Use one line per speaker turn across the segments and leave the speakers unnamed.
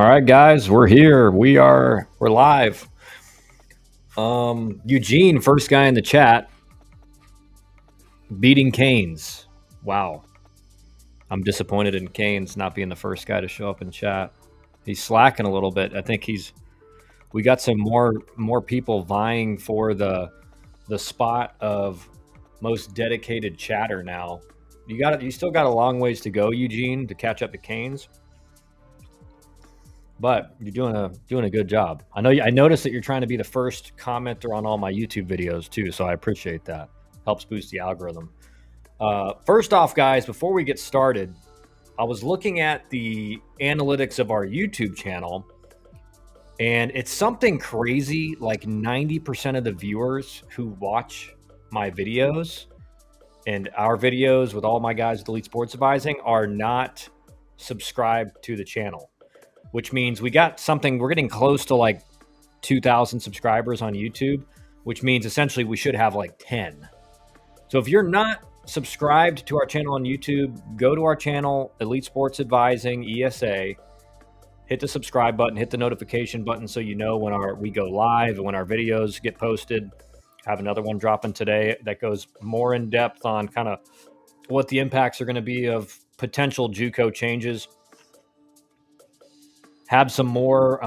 All right, guys, we're here. We're live. Eugene, first guy in the chat, beating Canes. Wow. I'm disappointed in Canes not being the first guy to show up in chat. He's slacking a little bit. I think we got some more people vying for the spot of most dedicated chatter now. You still got a long ways to go, Eugene, to catch up to Canes. But you're doing a good job. I noticed that you're trying to be the first commenter on all my YouTube videos too, so I appreciate that. Helps boost the algorithm. First off, guys, before we get started, I was looking at the analytics of our YouTube channel, and it's something crazy. Like 90% of the viewers who watch my videos and our videos with all my guys with Elite Sports Advising are not subscribed to the channel, which means we're getting close to like 2,000 subscribers on YouTube, which means essentially we should have like 10. So if you're not subscribed to our channel on YouTube, go to our channel, Elite Sports Advising, ESA, hit the subscribe button, hit the notification button so you know when we go live and when our videos get posted. Have another one dropping today that goes more in depth on kind of what the impacts are going to be of potential JUCO changes. Have some more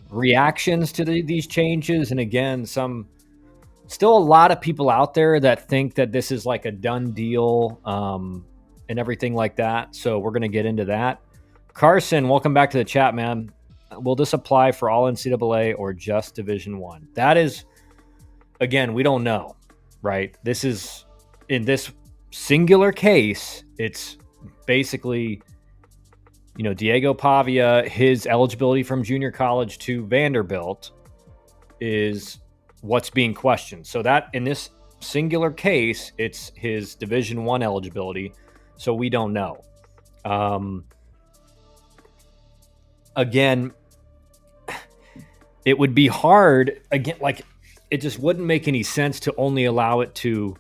reactions to these changes, and again, still a lot of people out there that think that this is like a done deal and everything like that. So we're going to get into that. Carson, welcome back to the chat, man. Will this apply for all NCAA or just Division I? That is, again, we don't know, right? This is, in this singular case, it's basically, Diego Pavia, his eligibility from junior college to Vanderbilt is what's being questioned. So that in this singular case, it's his Division I eligibility. So we don't know. Again, it would be hard. Again, like it just wouldn't make any sense to only allow it to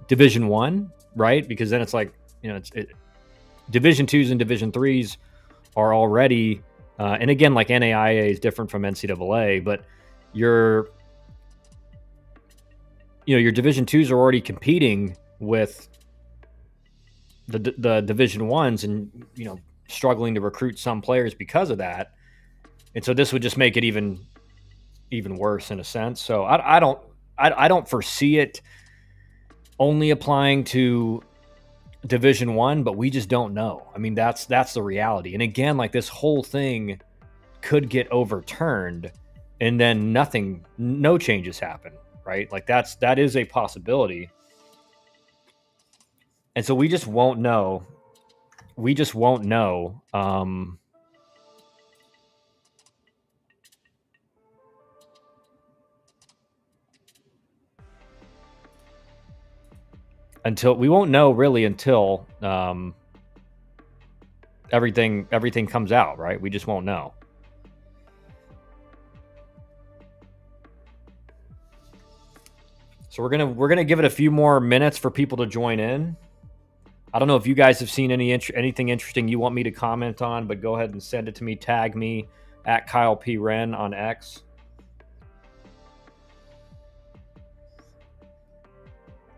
Division I, right? Because then it's like, Division IIs and Division IIIs are already, and again, like NAIA is different from NCAA, but your Division IIs are already competing with the Division I's, and struggling to recruit some players because of that. And so this would just make it even worse in a sense. So I don't foresee it only applying to Division I, but we just don't know. I mean, that's the reality. And again, like this whole thing could get overturned and then no changes happen, right? Like that is a possibility. And so we just won't know. Until everything comes out, right? We just won't know. So we're gonna give it a few more minutes for people to join in. I don't know if you guys have seen anything interesting you want me to comment on, but go ahead and send it to me. Tag me at Kyle P. Wren on X.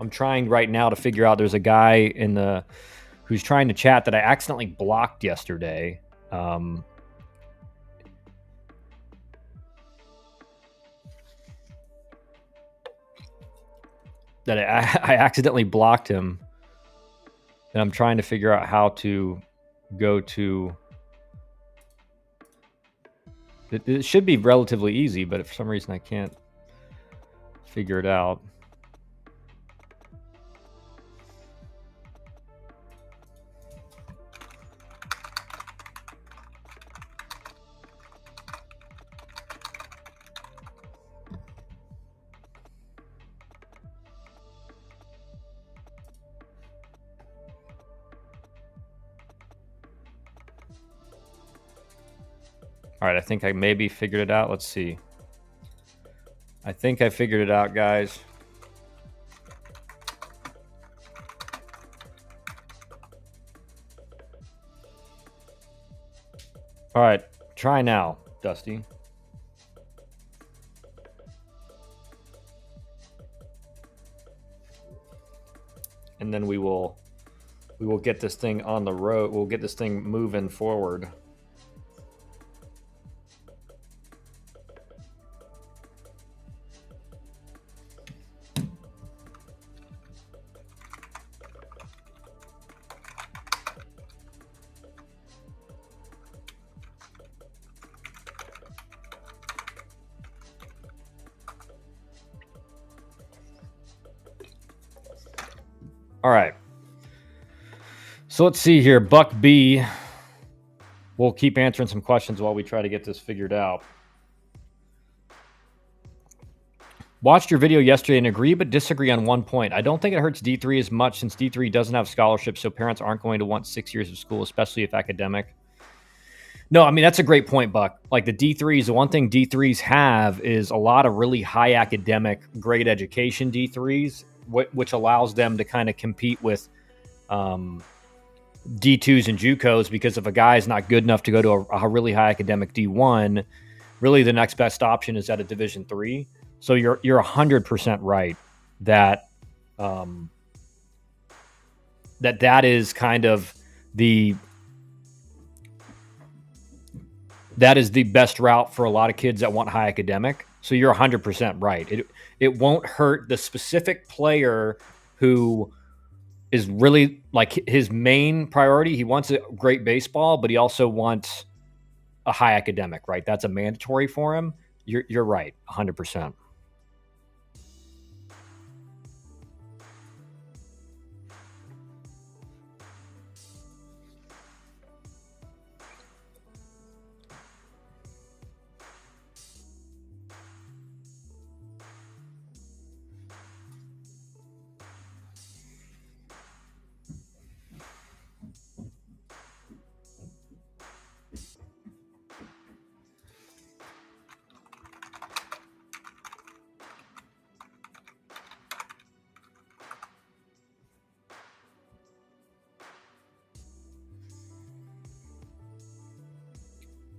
I'm trying right now to figure out. There's a guy who's trying to chat that I accidentally blocked yesterday. That I accidentally blocked him, and I'm trying to figure out how to go to. It should be relatively easy, but for some reason I can't figure it out. All right, I think I maybe figured it out. Let's see. I think I figured it out, guys. All right, try now, Dusty. And then we will get this thing on the road. We'll get this thing moving forward. All right. So let's see here. Buck B. We'll keep answering some questions while we try to get this figured out. Watched your video yesterday and agree but disagree on one point. I don't think it hurts D3 as much since D3 doesn't have scholarships, so parents aren't going to want 6 years of school, especially if academic. No, I mean, that's a great point, Buck. Like the D3s, the one thing D3s have is a lot of really high academic, great education D3s, which allows them to kind of compete with D2s and JUCOs, because if a guy is not good enough to go to a really high academic D1, really the next best option is at a Division 3. So you're 100% right that that is kind of the best route for a lot of kids that want high academic. So you're 100% right. It won't hurt the specific player who is really like his main priority. He wants a great baseball, but he also wants a high academic, right? That's a mandatory for him. You're right, 100%.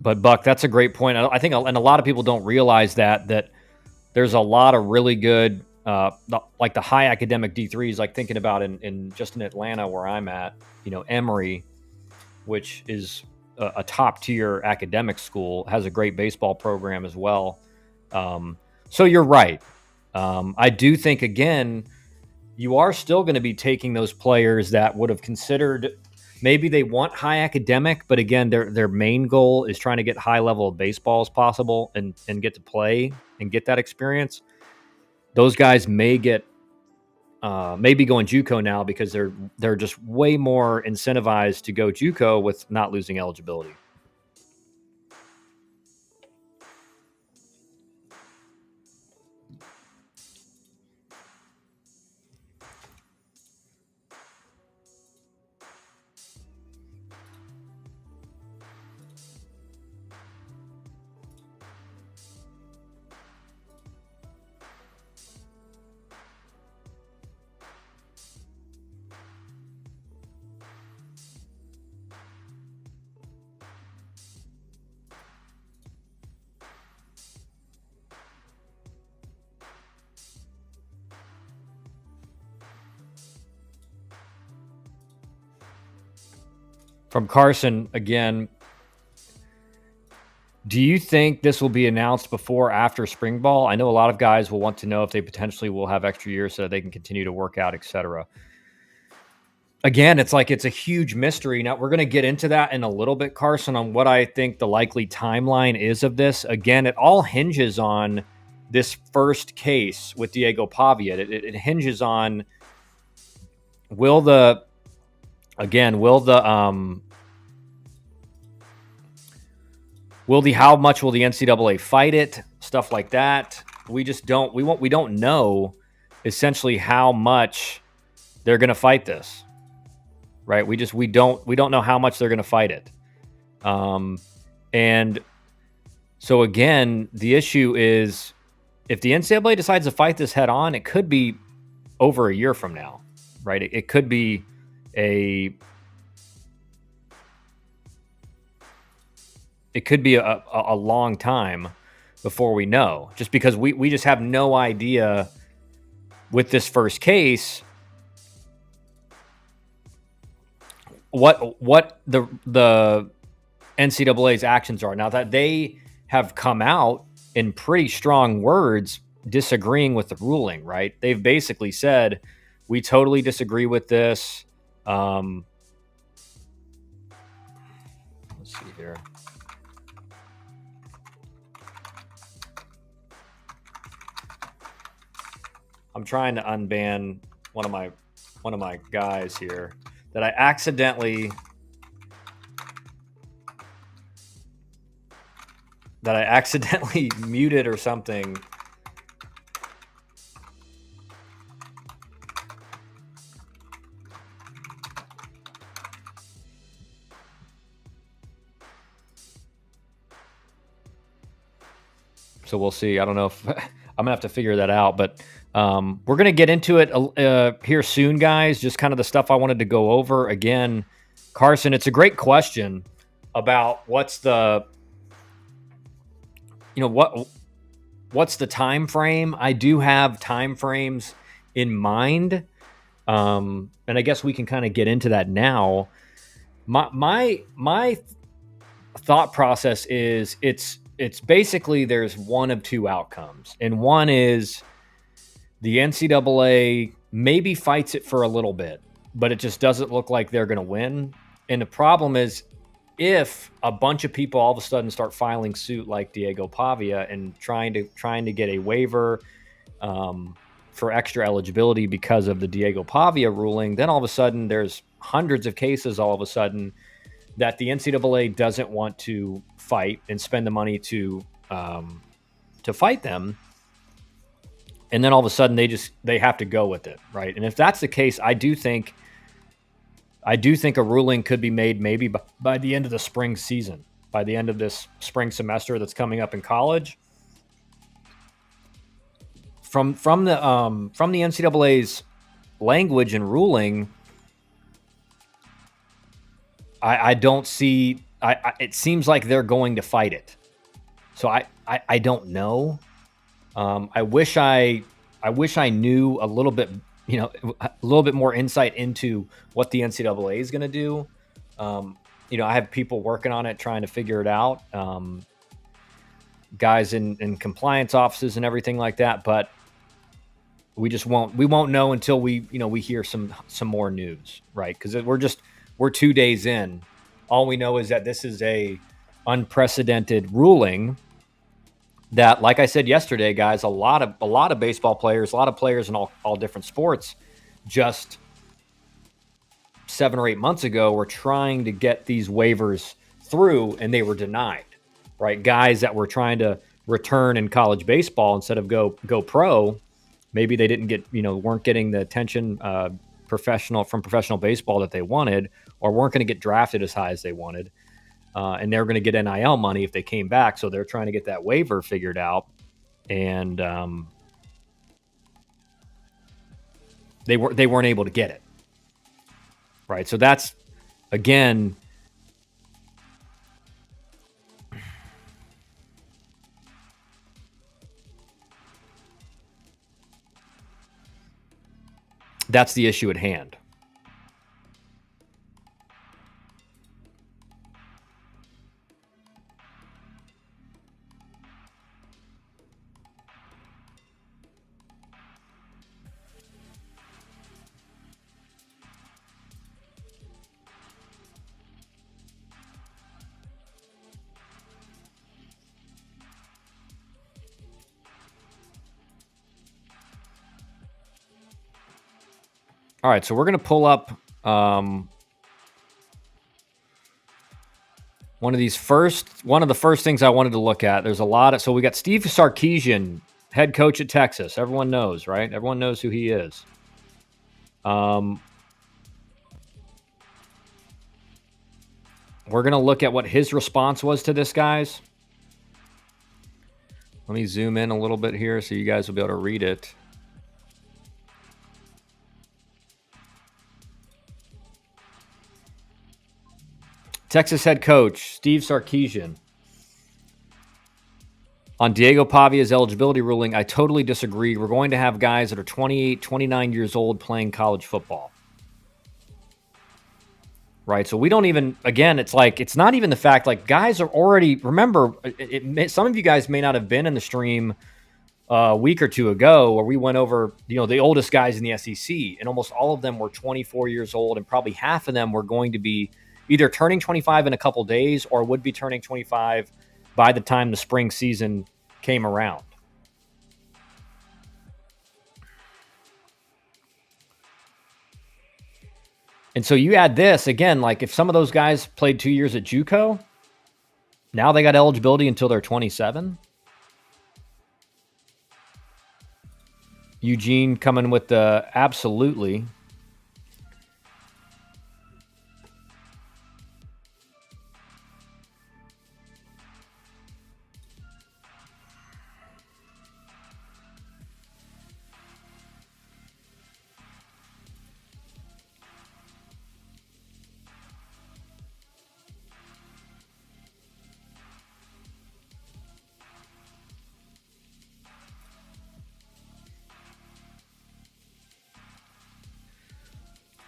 But Buck, that's a great point. I think, and a lot of people don't realize that there's a lot of really good, like the high academic D3s. Like thinking about in just in Atlanta where I'm at, Emory, which is a top tier academic school, has a great baseball program as well. So you're right. I do think again, you are still going to be taking those players that would have considered. Maybe they want high academic, but again, their main goal is trying to get high level of baseball as possible and get to play and get that experience. Those guys may get maybe going JUCO now because they're just way more incentivized to go JUCO with not losing eligibility. From Carson again, do you think this will be announced before or after spring ball? I know a lot of guys will want to know if they potentially will have extra years so they can continue to work out, etc. Again, it's a huge mystery. Now, we're going to get into that in a little bit, Carson, on what I think the likely timeline is of this. Again, it all hinges on this first case with Diego Pavia. It hinges on how much will the NCAA fight it? Stuff like that. We don't know essentially how much they're going to fight this, right? We don't know how much they're going to fight it. And so again, the issue is if the NCAA decides to fight this head on, it could be over a year from now, right? It could be it could be a long time before we know, just because we just have no idea with this first case what the NCAA's actions are. Now that they have come out in pretty strong words disagreeing with the ruling, right? They've basically said, we totally disagree with this. Let's see here. I'm trying to unban one of my guys here that I accidentally muted or something. So we'll see. I don't know if I'm gonna have to figure that out, but we're gonna get into it here soon, guys. Just kind of the stuff I wanted to go over again. Carson, it's a great question about what's the time frame. I do have time frames in mind, and I guess we can kind of get into that now. My thought process is it's basically there's one of two outcomes, and one is the NCAA maybe fights it for a little bit, but it just doesn't look like they're going to win. And the problem is, if a bunch of people all of a sudden start filing suit like Diego Pavia and trying to get a waiver for extra eligibility because of the Diego Pavia ruling, then all of a sudden there's hundreds of cases all of a sudden that the NCAA doesn't want to fight and spend the money to fight them. And then all of a sudden they have to go with it, right? And if that's the case, I do think a ruling could be made maybe by the end of the spring season, by the end of this spring semester that's coming up in college. From the NCAA's language and ruling, I don't see. It seems like they're going to fight it. So I don't know. I wish I knew a little bit, a little bit more insight into what the NCAA is going to do. I have people working on it, trying to figure it out. Guys in compliance offices and everything like that, but we won't know until we hear some more news, right? Because we're 2 days in. All we know is that this is a unprecedented ruling that, like I said yesterday, guys, a lot of baseball players, a lot of players in all different sports, just 7 or 8 months ago were trying to get these waivers through, and they were denied, right? Guys that were trying to return in college baseball instead of go pro, maybe they didn't get, weren't getting the attention professional baseball that they wanted, or weren't going to get drafted as high as they wanted. And they're going to get NIL money if they came back. So they're trying to get that waiver figured out. And they weren't able to get it. Right. So that's, again, that's the issue at hand. All right, so we're going to pull up one of the first things I wanted to look at. There's a lot of, so we got Steve Sarkeesian, head coach at Texas. Everyone knows, right? Everyone knows who he is. We're going to look at what his response was to this, guys. Let me zoom in a little bit here so you guys will be able to read it. Texas head coach Steve Sarkeesian. On Diego Pavia's eligibility ruling, I totally disagree. We're going to have guys that are 28, 29 years old playing college football. Right. So we don't even, again, it's like, it's not even the fact, like, guys are already, remember, some of you guys may not have been in the stream a week or two ago where we went over, the oldest guys in the SEC, and almost all of them were 24 years old, and probably half of them were going to be either turning 25 in a couple days or would be turning 25 by the time the spring season came around. And so you add this, again, like if some of those guys played 2 years at JUCO, now they got eligibility until they're 27. Eugene coming with the absolutely.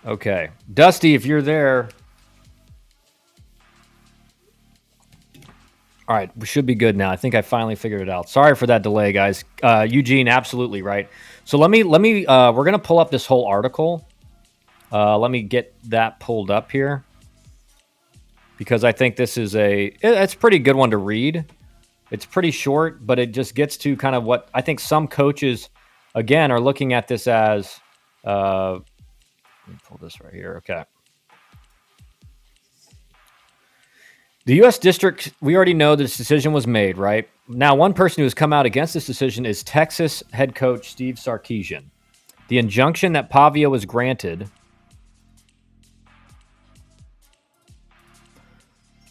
Okay. Dusty, if you're there. All right, we should be good now. I think I finally figured it out. Sorry for that delay, guys. Eugene, absolutely right. So let me. We're gonna pull up this whole article. Let me get that pulled up here because I think this is it's a pretty good one to read. It's pretty short, but it just gets to kind of what I think some coaches, again, are looking at this as. Let me pull this right here. Okay. The U.S. District, we already know this decision was made, right? Now, one person who has come out against this decision is Texas head coach Steve Sarkeesian. The injunction that Pavia was granted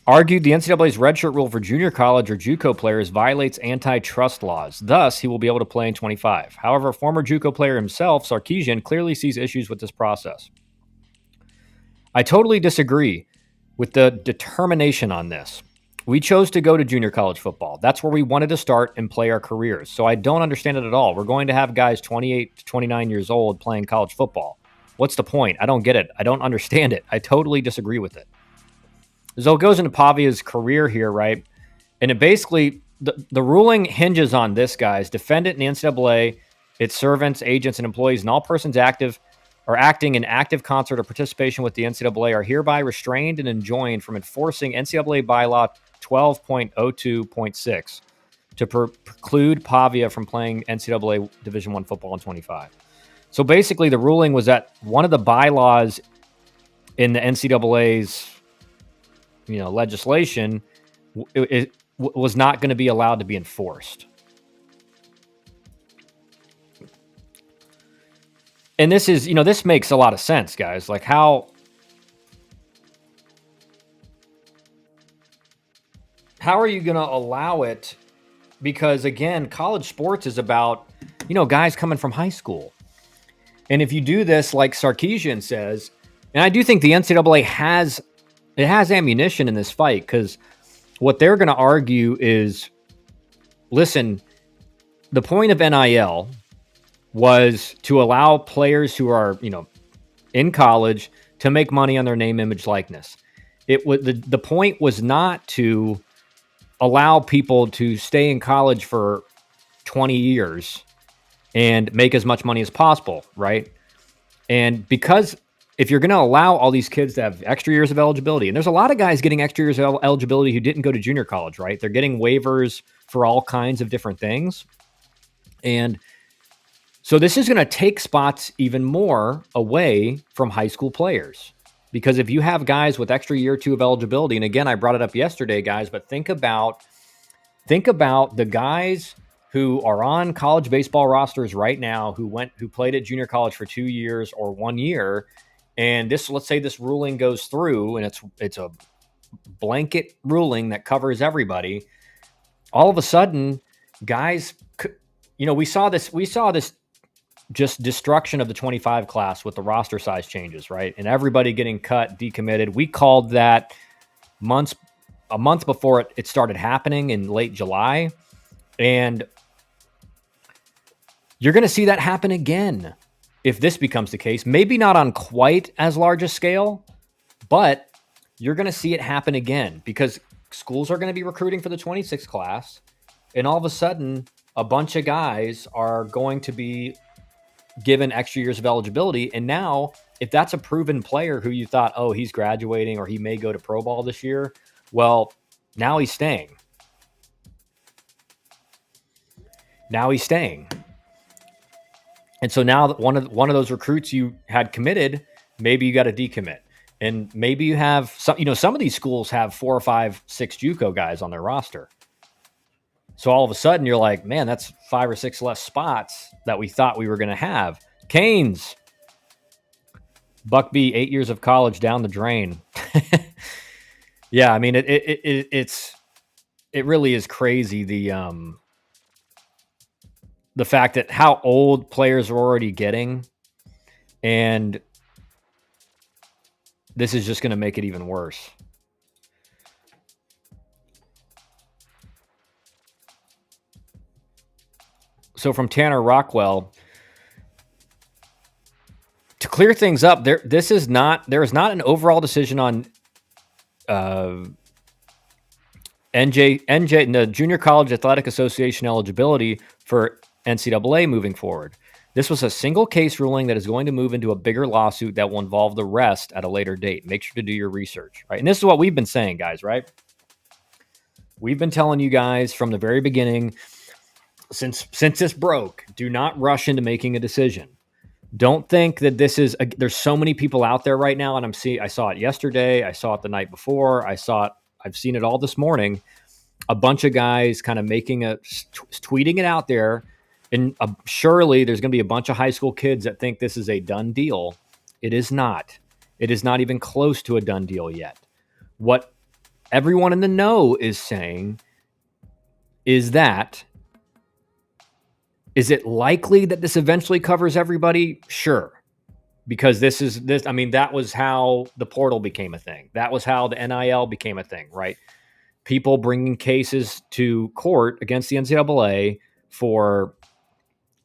argued the NCAA's redshirt rule for junior college or JUCO players violates antitrust laws. Thus, he will be able to play in 25. However, former JUCO player himself, Sarkeesian, clearly sees issues with this process. I totally disagree with the determination on this. We chose to go to junior college football. That's where we wanted to start and play our careers. So I don't understand it at all. We're going to have guys 28 to 29 years old playing college football. What's the point? I don't get it. I don't understand it. I totally disagree with it. So it goes into Pavia's career here, right? And it basically, the ruling hinges on this, guys. Defendant in the NCAA, its servants, agents, and employees, and all persons active or acting in active concert or participation with the NCAA are hereby restrained and enjoined from enforcing NCAA bylaw 12.02.6 to preclude Pavia from playing NCAA Division I football in 25. So basically, the ruling was that one of the bylaws in the NCAA's legislation it was not going to be allowed to be enforced. And this is, this makes a lot of sense, guys. Like how are you going to allow it? Because again, college sports is about, guys coming from high school. And if you do this, like Sarkeesian says, and I do think the NCAA has ammunition in this fight, because what they're going to argue is, listen, the point of NIL was to allow players who are, in college to make money on their name, image, likeness. It was the point was not to allow people to stay in college for 20 years and make as much money as possible, right? And because if you're going to allow all these kids to have extra years of eligibility, and there's a lot of guys getting extra years of eligibility who didn't go to junior college, right? They're getting waivers for all kinds of different things. And so this is going to take spots even more away from high school players. Because if you have guys with extra year or two of eligibility, and again, I brought it up yesterday, guys, but think about the guys who are on college baseball rosters right now who played at junior college for 2 years or 1 year. And let's say this ruling goes through and it's a blanket ruling that covers everybody. All of a sudden, guys, we saw this just destruction of the 25 class with the roster size changes, right? And everybody getting cut, decommitted. We called that a month before it started happening in late July. And you're going to see that happen again if this becomes the case. Maybe not on quite as large a scale, but you're going to see it happen again because schools are going to be recruiting for the 26 class. And all of a sudden, a bunch of guys are going to be given extra years of eligibility. And now, if that's a proven player who you thought, oh, he's graduating or he may go to pro ball this year, well, now he's staying. Now he's staying. And so now that one of those recruits you had committed, maybe you got to decommit. And maybe you have some of these schools have 4 or 5, 6 JUCO guys on their roster. So all of a sudden you're like, man, that's 5 or 6 less spots that we thought we were going to have. Canes, Buckby, 8 years of college down the drain. Yeah, I mean it really is crazy the fact that how old players are already getting, and this is just going to make it even worse. So from Tanner Rockwell, to clear things up, there is not an overall decision on NJ, the Junior College Athletic Association eligibility for NCAA moving forward. This was a single case ruling that is going to move into a bigger lawsuit that will involve the rest at a later date. Make sure to do your research, right? And this is what we've been saying, guys, right? We've been telling you guys from the very beginning, since this broke, do not rush into making a decision. Don't think that this is there's so many people out there right now, and I saw it yesterday, I saw it the night before, I've seen it all this morning. A bunch of guys kind of tweeting it out there, and surely there's going to be a bunch of high school kids that think this is a done deal. It is not. It is not even close to a done deal yet. What everyone in the know is saying is that, is it likely that this eventually covers everybody? Sure. Because that was how the portal became a thing. That was how the NIL became a thing, right? People bringing cases to court against the NCAA for,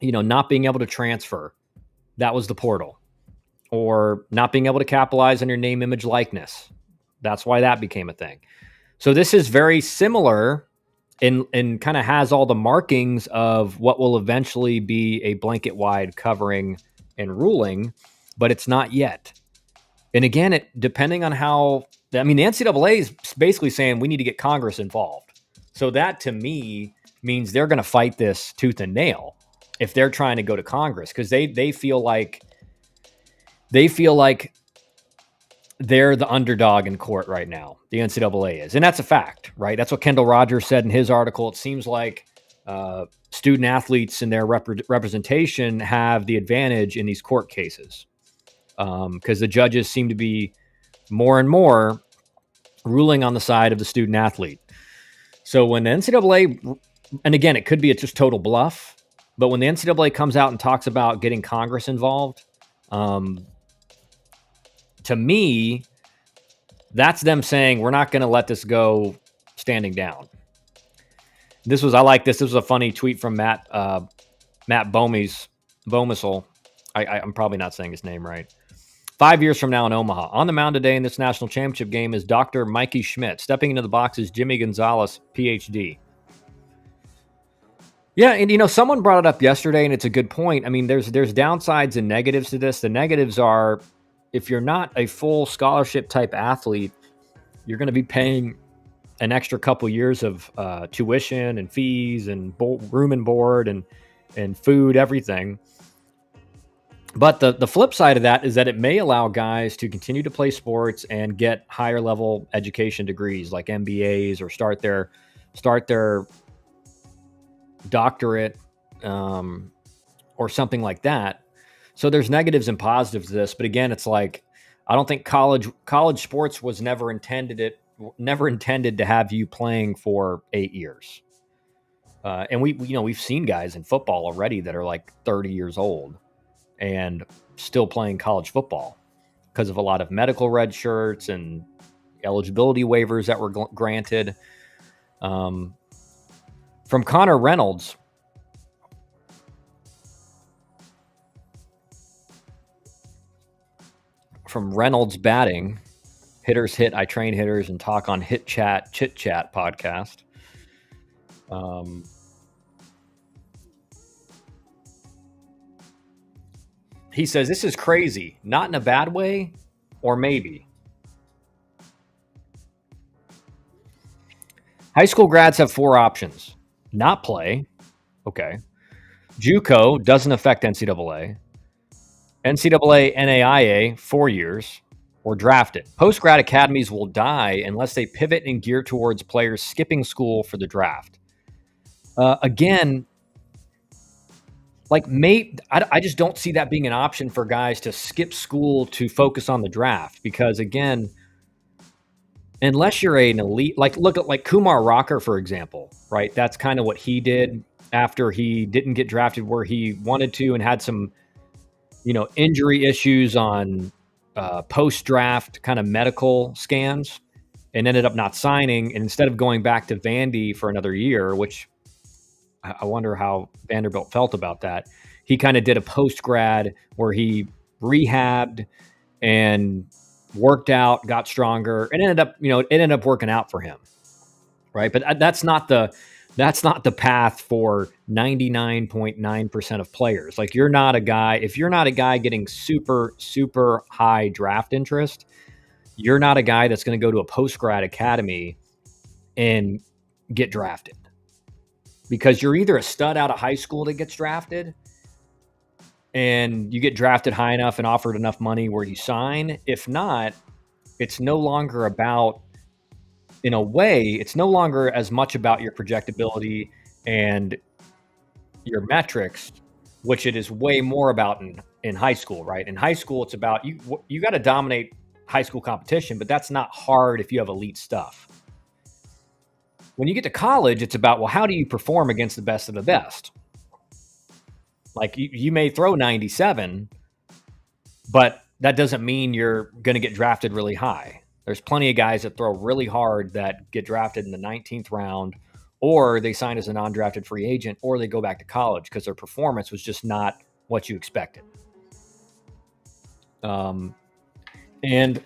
not being able to transfer. That was the portal. Or not being able to capitalize on your name, image, likeness. That's why that became a thing. So this is very similar and kind of has all the markings of what will eventually be a blanket-wide covering and ruling, but it's not yet. And again, depending on the NCAA is basically saying we need to get Congress involved. So that to me means they're going to fight this tooth and nail if they're trying to go to Congress, because they feel like they're the underdog in court right now. The NCAA is. And that's a fact, right? That's what Kendall Rogers said in his article. It seems like student athletes and their representation have the advantage in these court cases because the judges seem to be more and more ruling on the side of the student athlete. So when the NCAA, and again, it could be just total bluff, but when the NCAA comes out and talks about getting Congress involved, to me, that's them saying we're not going to let this go standing down. I like this. This was a funny tweet from Matt Bomisel. I'm probably not saying his name right. 5 years from now in Omaha, on the mound today in this national championship game is Dr. Mikey Schmidt. Stepping into the box is Jimmy Gonzalez, PhD. Yeah, and someone brought it up yesterday, and it's a good point. I mean, there's downsides and negatives to this. The negatives are, if you're not a full scholarship type athlete, you're going to be paying an extra couple years of tuition and fees and room and board and food, everything. But the flip side of that is that it may allow guys to continue to play sports and get higher level education degrees like MBAs or start their doctorate or something like that. So there's negatives and positives to this, but again, it's like, I don't think college sports was never intended to have you playing for 8 years. And we've seen guys in football already that are like 30 years old and still playing college football because of a lot of medical red shirts and eligibility waivers that were granted. From Connor Reynolds. From Reynolds Batting. Hitters hit, I train hitters and talk on Chit Chat podcast. He says, this is crazy, not in a bad way, or maybe. High school grads have 4 options. Not play. Okay. JUCO doesn't affect NCAA. NCAA, NAIA, 4 years, or drafted. Post-grad academies will die unless they pivot and gear towards players skipping school for the draft. Again, like, I just don't see that being an option for guys to skip school to focus on the draft, because again, unless you're an elite, like look at like Kumar Rocker, for example, right? That's kind of what he did after he didn't get drafted where he wanted to and had some, injury issues on post-draft kind of medical scans, and ended up not signing. And instead of going back to Vandy for another year, which I wonder how Vanderbilt felt about that, he kind of did a post-grad where he rehabbed and worked out, got stronger, and it ended up working out for him, right? But that's not the path for 99.9% of players. Like, if you're not a guy getting super, super high draft interest, you're not a guy that's going to go to a post-grad academy and get drafted, because you're either a stud out of high school that gets drafted and you get drafted high enough and offered enough money where you sign. If not, it's no longer about, in a way, it's no longer as much about your projectability and your metrics, which it is way more about in high school, right? In high school, it's about you got to dominate high school competition, but that's not hard if you have elite stuff. When you get to college, it's about, well, how do you perform against the best of the best? Like, you may throw 97, but that doesn't mean you're going to get drafted really high. There's plenty of guys that throw really hard that get drafted in the 19th round, or they sign as a non-drafted free agent, or they go back to college because their performance was just not what you expected. And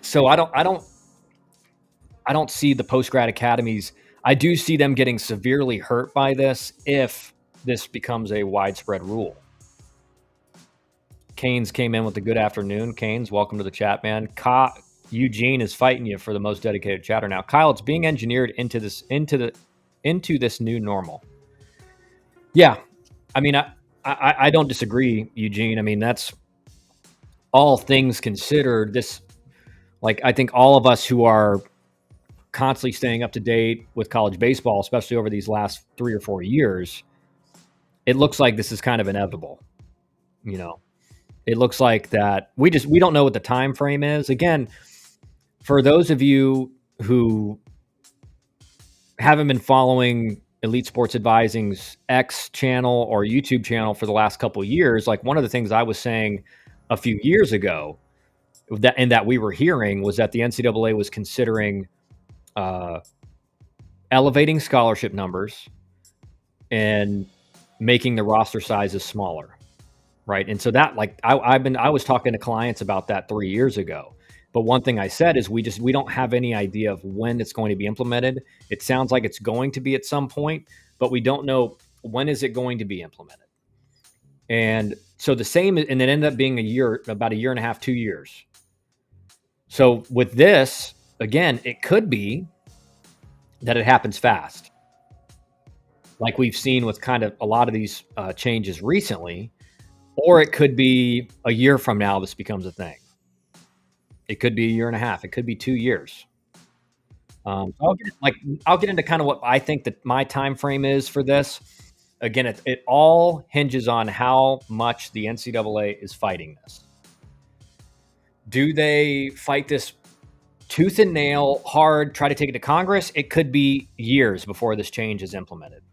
so I don't see the post-grad academies. I do see them getting severely hurt by this if this becomes a widespread rule. Canes came in with a good afternoon. Canes, welcome to the chat, man. Eugene is fighting you for the most dedicated chatter now. Kyle, it's being engineered into this new normal. Yeah, I mean, I don't disagree, Eugene. I mean, that's all things considered. This, like, I think all of us who are constantly staying up to date with college baseball, especially over these last 3 or 4 years, it looks like this is kind of inevitable. It looks like that we don't know what the time frame is. Again, for those of you who haven't been following Elite Sports Advising's X channel or YouTube channel for the last couple of years, like, one of the things I was saying a few years ago that we were hearing was that the NCAA was considering elevating scholarship numbers and making the roster sizes smaller, right? And so that, like, I was talking to clients about that 3 years ago. But one thing I said is we don't have any idea of when it's going to be implemented. It sounds like it's going to be at some point, but we don't know when is it going to be implemented. And so the same, and it ended up being about a year and a half, 2 years. So with this, again, it could be that it happens fast, like we've seen with kind of a lot of these changes recently, or it could be a year from now this becomes a thing. It could be a year and a half. It could be 2 years. I'll get into kind of what I think that my time frame is for this. Again, it all hinges on how much the NCAA is fighting this. Do they fight this tooth and nail, hard, try to take it to Congress? It could be years before this change is implemented.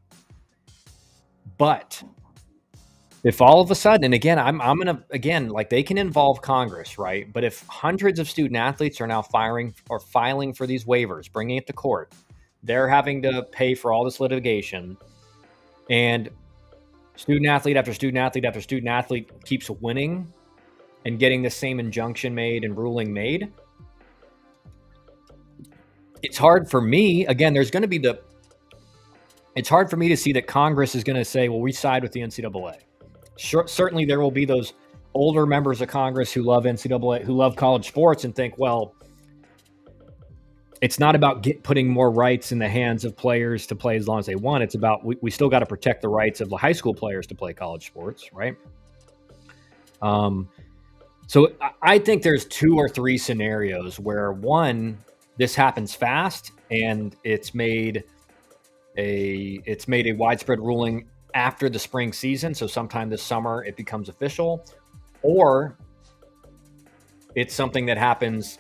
But if all of a sudden, and again, I'm gonna, again, like, they can involve Congress, right? But if hundreds of student athletes are now filing for these waivers, bringing it to court, they're having to pay for all this litigation. and student athlete after student athlete after student athlete keeps winning and getting the same injunction made and ruling made, it's hard for me, again, it's hard for me to see that Congress is going to say, well, we side with the NCAA. Sure, certainly there will be those older members of Congress who love NCAA, who love college sports and think, well, it's not about putting more rights in the hands of players to play as long as they want. It's about, we still got to protect the rights of the high school players to play college sports, right? So I think there's 2 or 3 scenarios where, one, this happens fast and it's made a widespread ruling after the spring season. So sometime this summer it becomes official, or it's something that happens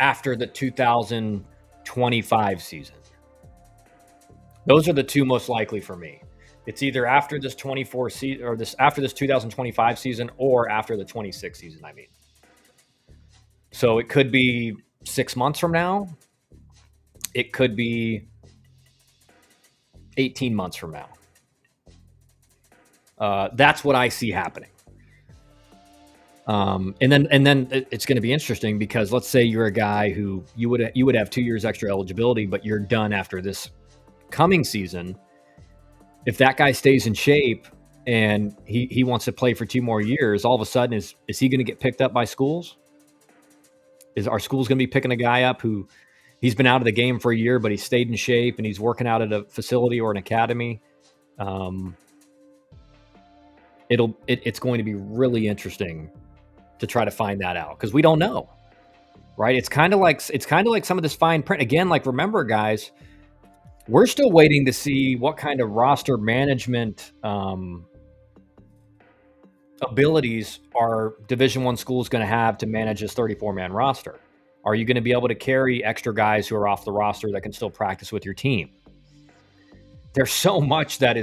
after the 2025 season. Those are the 2 most likely for me. It's either after this 24 season, or after this 2025 season, or after the 26 season. I mean, so it could be 6 months from now. It could be 18 months from now. That's what I see happening. And then it's going to be interesting, because let's say you're a guy who you would have 2 years extra eligibility, but you're done after this coming season. If that guy stays in shape and he wants to play for 2 more years, all of a sudden is he going to get picked up by schools? Is our schools going to be picking a guy up who he's been out of the game for a year, but he stayed in shape and he's working out at a facility or an academy? It's going to be really interesting to try to find that out, because we don't know, right? It's kind of like some of this fine print again. Like, remember, guys, we're still waiting to see what kind of roster management abilities are Division I schools going to have to manage this 34-man roster. Are you going to be able to carry extra guys who are off the roster that can still practice with your team? There's so much that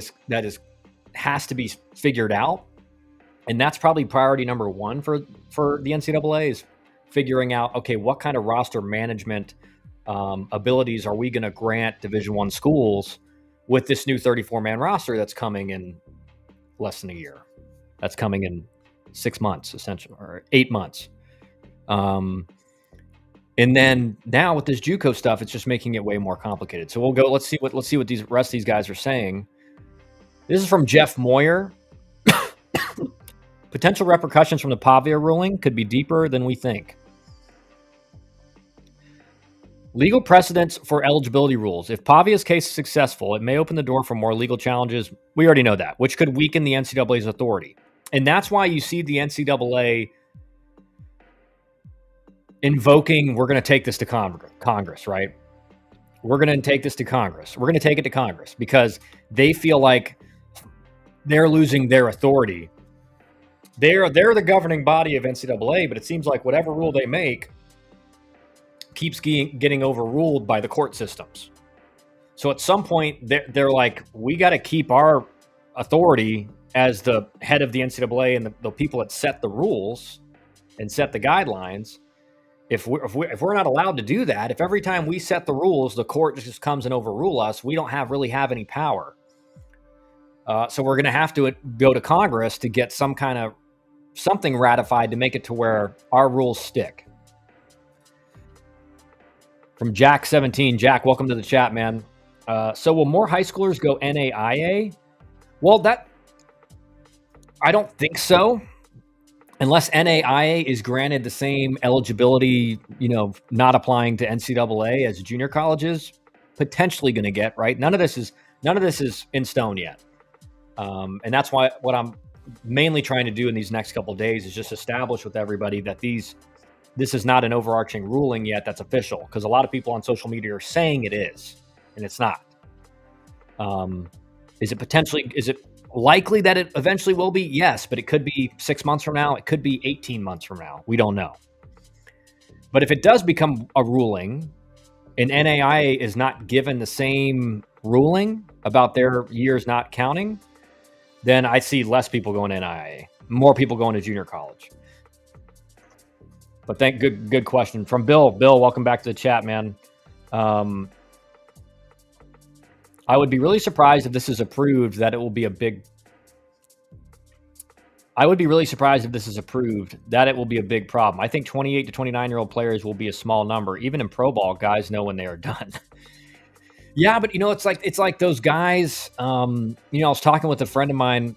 has to be figured out, and that's probably priority number 1 for the NCAA, is figuring out, okay, what kind of roster management abilities are we going to grant Division I schools with this new 34-man roster that's coming in less than a year. That's coming in 6 months, essentially, or 8 months. And then now with this JUCO stuff, it's just making it way more complicated. So we'll go. Let's see what these rest of these guys are saying. This is from Jeff Moyer. Potential repercussions from the Pavia ruling could be deeper than we think. Legal precedents for eligibility rules. If Pavia's case is successful, it may open the door for more legal challenges. We already know that, which could weaken the NCAA's authority. And that's why you see the NCAA invoking, we're going to take this to Congress, right? We're going to take this to Congress. We're going to take it to Congress, because they feel like they're losing their authority. They're the governing body of NCAA, but it seems like whatever rule they make keeps getting overruled by the court systems. So at some point, they're like, we got to keep our authority as the head of the NCAA and the people that set the rules and set the guidelines. If we're not allowed to do that, if every time we set the rules, the court just comes and overrule us, we don't really have any power. So we're going to have to go to Congress to get something ratified to make it to where our rules stick. From Jack 17. Jack, welcome to the chat, man. So will more high schoolers go NAIA? Well, I don't think so. Unless NAIA is granted the same eligibility, not applying to NCAA as junior colleges potentially going to get, right? None of this is in stone yet. And that's why what I'm mainly trying to do in these next couple of days is just establish with everybody that this is not an overarching ruling yet that's official, because a lot of people on social media are saying it is, and it's not. Is it likely that it eventually will be? Yes, but it could be 6 months from now. It could be 18 months from now. We don't know. But if it does become a ruling and NAIA is not given the same ruling about their years not counting, then I see less people going to NAIA, more people going to junior college. But good question from Bill. Bill, welcome back to the chat, man. I would be really surprised if this is approved that it will be a big. I would be really surprised if this is approved that it will be a big problem. I think 28 to 29-year-old players will be a small number. Even in pro ball, guys know when they are done. Yeah, but it's like those guys. I was talking with a friend of mine,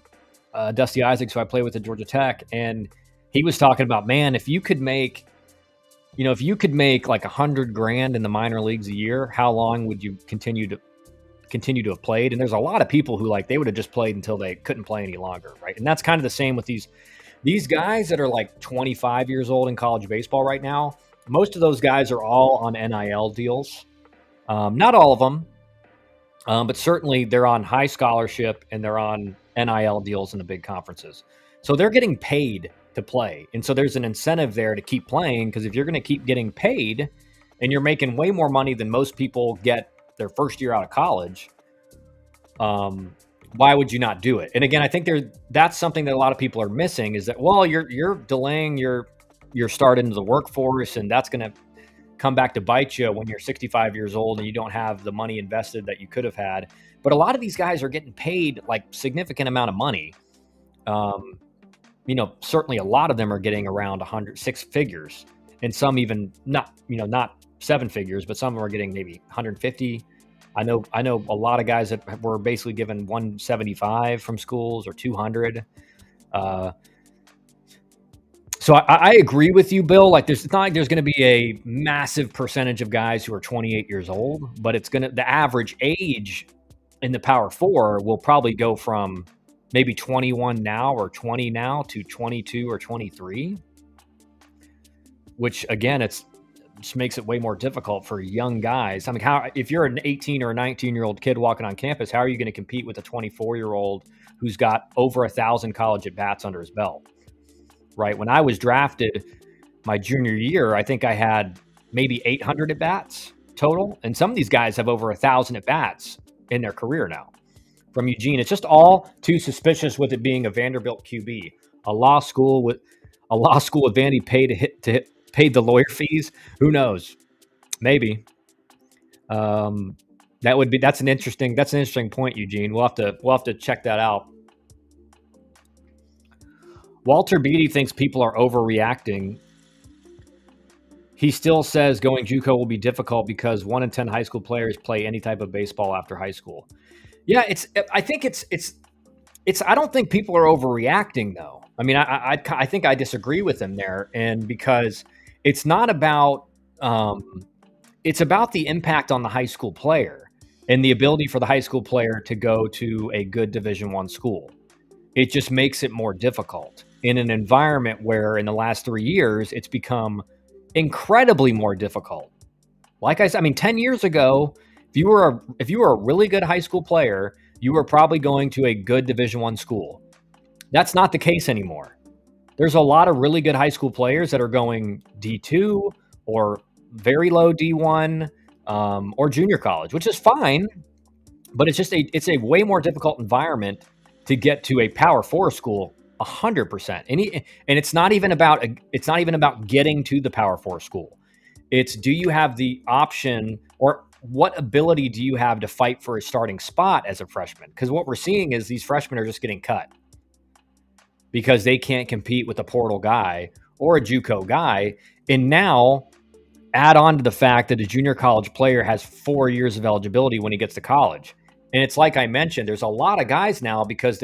Dusty Isaacs, who I play with at Georgia Tech, and he was talking about, man, if you could make like $100,000 in the minor leagues a year, how long would you continue to have played? And there's a lot of people who they would have just played until they couldn't play any longer, right? And that's kind of the same with these guys that are like 25 years old in college baseball right now. Most of those guys are all on NIL deals. Not all of them, but certainly they're on high scholarship and they're on NIL deals in the big conferences. So they're getting paid to play. And so there's an incentive there to keep playing, because if you're going to keep getting paid and you're making way more money than most people get their first year out of college, why would you not do it? And again, I think that's something that a lot of people are missing, is that, well, you're delaying your start into the workforce, and that's going to come back to bite you when you're 65 years old and you don't have the money invested that you could have had. But a lot of these guys are getting paid significant amount of money. Certainly a lot of them are getting around 6 figures, and some even not 7 figures, but some of them are getting maybe 150. I know a lot of guys that were basically given 175 from schools or 200. So I agree with you, Bill. It's not like there's going to be a massive percentage of guys who are 28 years old, but the average age in the Power Four will probably go from maybe 21 now or 20 now to 22 or 23, which again, just makes it way more difficult for young guys. I mean, if you're an 18 or a 19-year-old kid walking on campus, how are you going to compete with a 24-year-old who's got over 1,000 college at-bats under his belt? Right? When I was drafted my junior year, I think I had maybe 800 at-bats total. And some of these guys have over 1,000 at-bats in their career now. From Eugene, it's just all too suspicious with it being a Vanderbilt QB. A law school with Vandy paid the lawyer fees. Who knows? Maybe. That's an interesting point, Eugene. We'll have to check that out. Walter Beatty thinks people are overreacting. He still says going JUCO will be difficult because 1 in 10 high school players play any type of baseball after high school. Yeah, I don't think people are overreacting, though. I mean, I think I disagree with him there, and because it's not about it's about the impact on the high school player and the ability for the high school player to go to a good Division I school. It just makes it more difficult in an environment where in the last 3 years, it's become incredibly more difficult. Like I said, 10 years ago, if you were a really good high school player, you were probably going to a good Division I school. That's not the case anymore. There's a lot of really good high school players that are going D2 or very low D1 or junior college, which is fine, but it's a way more difficult environment to get to a Power 4 school 100%. And it's not even about getting to the Power 4 school. It's, do you have the option, or what ability do you have to fight for a starting spot as a freshman? Because what we're seeing is these freshmen are just getting cut because they can't compete with a portal guy or a JUCO guy. And now add on to the fact that a junior college player has 4 years of eligibility when he gets to college. And it's like I mentioned, there's a lot of guys now, because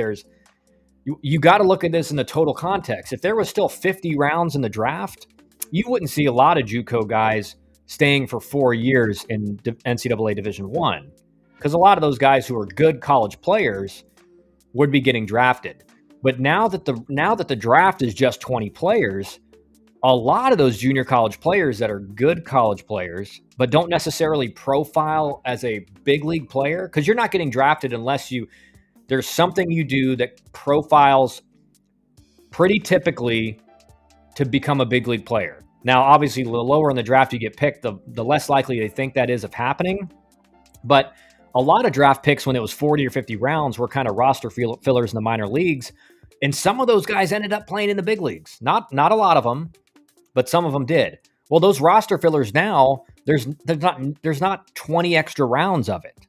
you got to look at this in the total context. If there was still 50 rounds in the draft, you wouldn't see a lot of JUCO guys staying for 4 years in NCAA Division I, because a lot of those guys who are good college players would be getting drafted. But now that the draft is just 20 players, a lot of those junior college players that are good college players, but don't necessarily profile as a big league player, because you're not getting drafted unless there's something you do that profiles pretty typically to become a big league player. Now, obviously, the lower in the draft you get picked, the less likely they think that is of happening. But a lot of draft picks, when it was 40 or 50 rounds, were kind of roster fillers in the minor leagues. And some of those guys ended up playing in the big leagues. Not a lot of them, but some of them did. Well, those roster fillers now, there's not 20 extra rounds of it.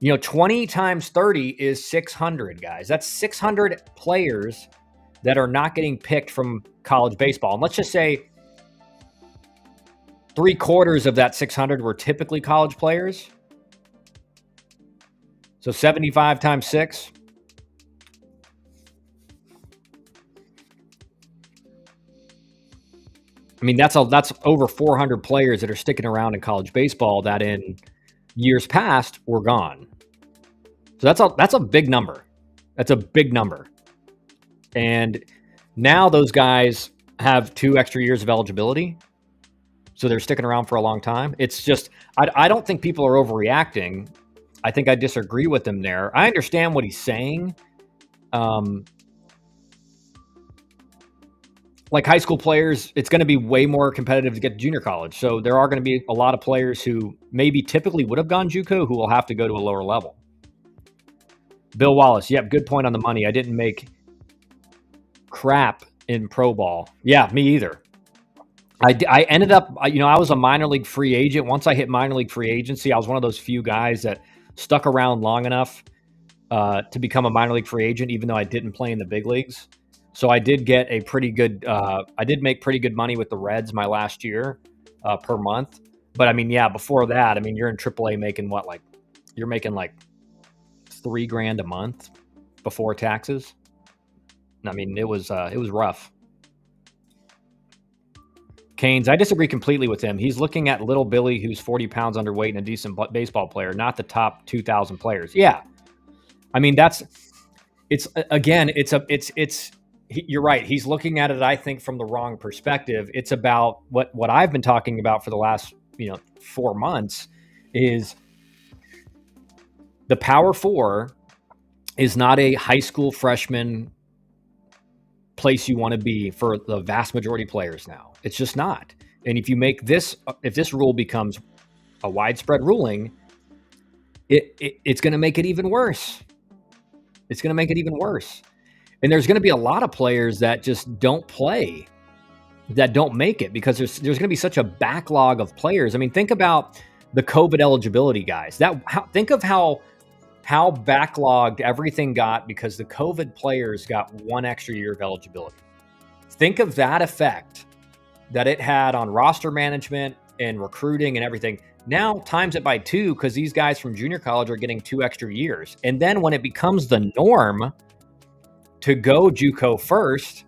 20 times 30 is 600, guys. That's 600 players that are not getting picked from college baseball. And let's just say 3/4 of that 600 were typically college players. So 75 times 6. I mean, that's over 400 players that are sticking around in college baseball that in years past were gone. So that's a big number. That's a big number. And now those guys have 2 extra years of eligibility. So they're sticking around for a long time. It's just, I don't think people are overreacting. I think I disagree with him there. I understand what he's saying. Like high school players, it's going to be way more competitive to get to junior college. So there are going to be a lot of players who maybe typically would have gone JUCO who will have to go to a lower level. Bill Wallace, yep, good point on the money. I didn't make crap in pro ball. Yeah, me either. I ended up, I was a minor league free agent. Once I hit minor league free agency, I was one of those few guys that stuck around long enough to become a minor league free agent, even though I didn't play in the big leagues. So I did get a pretty good, I did make pretty good money with the Reds my last year per month. But I mean, yeah, before that, I mean, you're in AAA making what, like, you're making like $3,000 a month before taxes. I mean, it was rough. Canes, I disagree completely with him. He's looking at little Billy, who's 40 pounds underweight and a decent baseball player, not the top 2,000 players. Yeah. I mean, you're right. He's looking at it, I think, from the wrong perspective. It's about what I've been talking about for the last, 4 months is the Power Four is not a high school freshman place you want to be for the vast majority of players now. It's just not. And if this rule becomes a widespread ruling, it's going to make it even worse. It's going to make it even worse. And there's going to be a lot of players that just don't play, that don't make it, because there's going to be such a backlog of players. I mean, think about the COVID eligibility guys. Think of how backlogged everything got because the COVID players got 1 extra year of eligibility. Think of that effect that it had on roster management and recruiting and everything. Now times it by 2 because these guys from junior college are getting 2 extra years. And then when it becomes the norm to go JUCO first,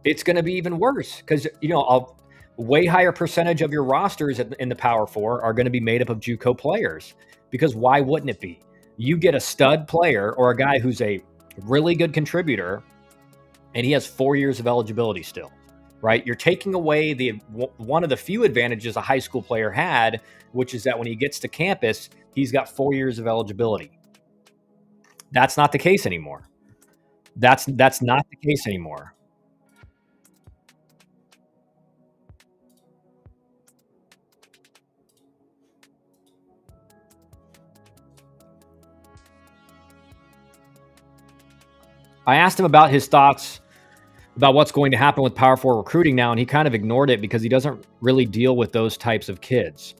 it's going to be even worse because, a way higher percentage of your rosters in the Power Four are going to be made up of JUCO players, because why wouldn't it be? You get a stud player or a guy who's a really good contributor and he has 4 years of eligibility still, right? You're taking away one of the few advantages a high school player had, which is that when he gets to campus, he's got 4 years of eligibility. That's not the case anymore. That's not the case anymore. I asked him about his thoughts about what's going to happen with Power 4 recruiting now, and he kind of ignored it because he doesn't really deal with those types of kids.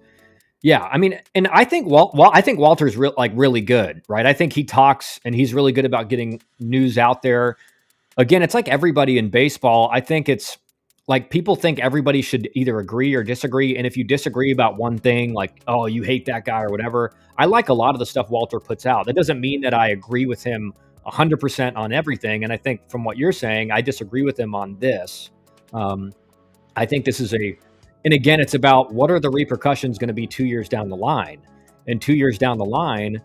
Yeah, I mean, and I think I think Walter's really good, right? I think he talks and he's really good about getting news out there. Again, it's like everybody in baseball. I think it's like people think everybody should either agree or disagree. And if you disagree about one thing, like, oh, you hate that guy or whatever, I like a lot of the stuff Walter puts out. That doesn't mean that I agree with him 100% on everything. And I think from what you're saying, I disagree with him on this. I think this is and again, it's about what are the repercussions going to be 2 years down the line. And 2 years down the line,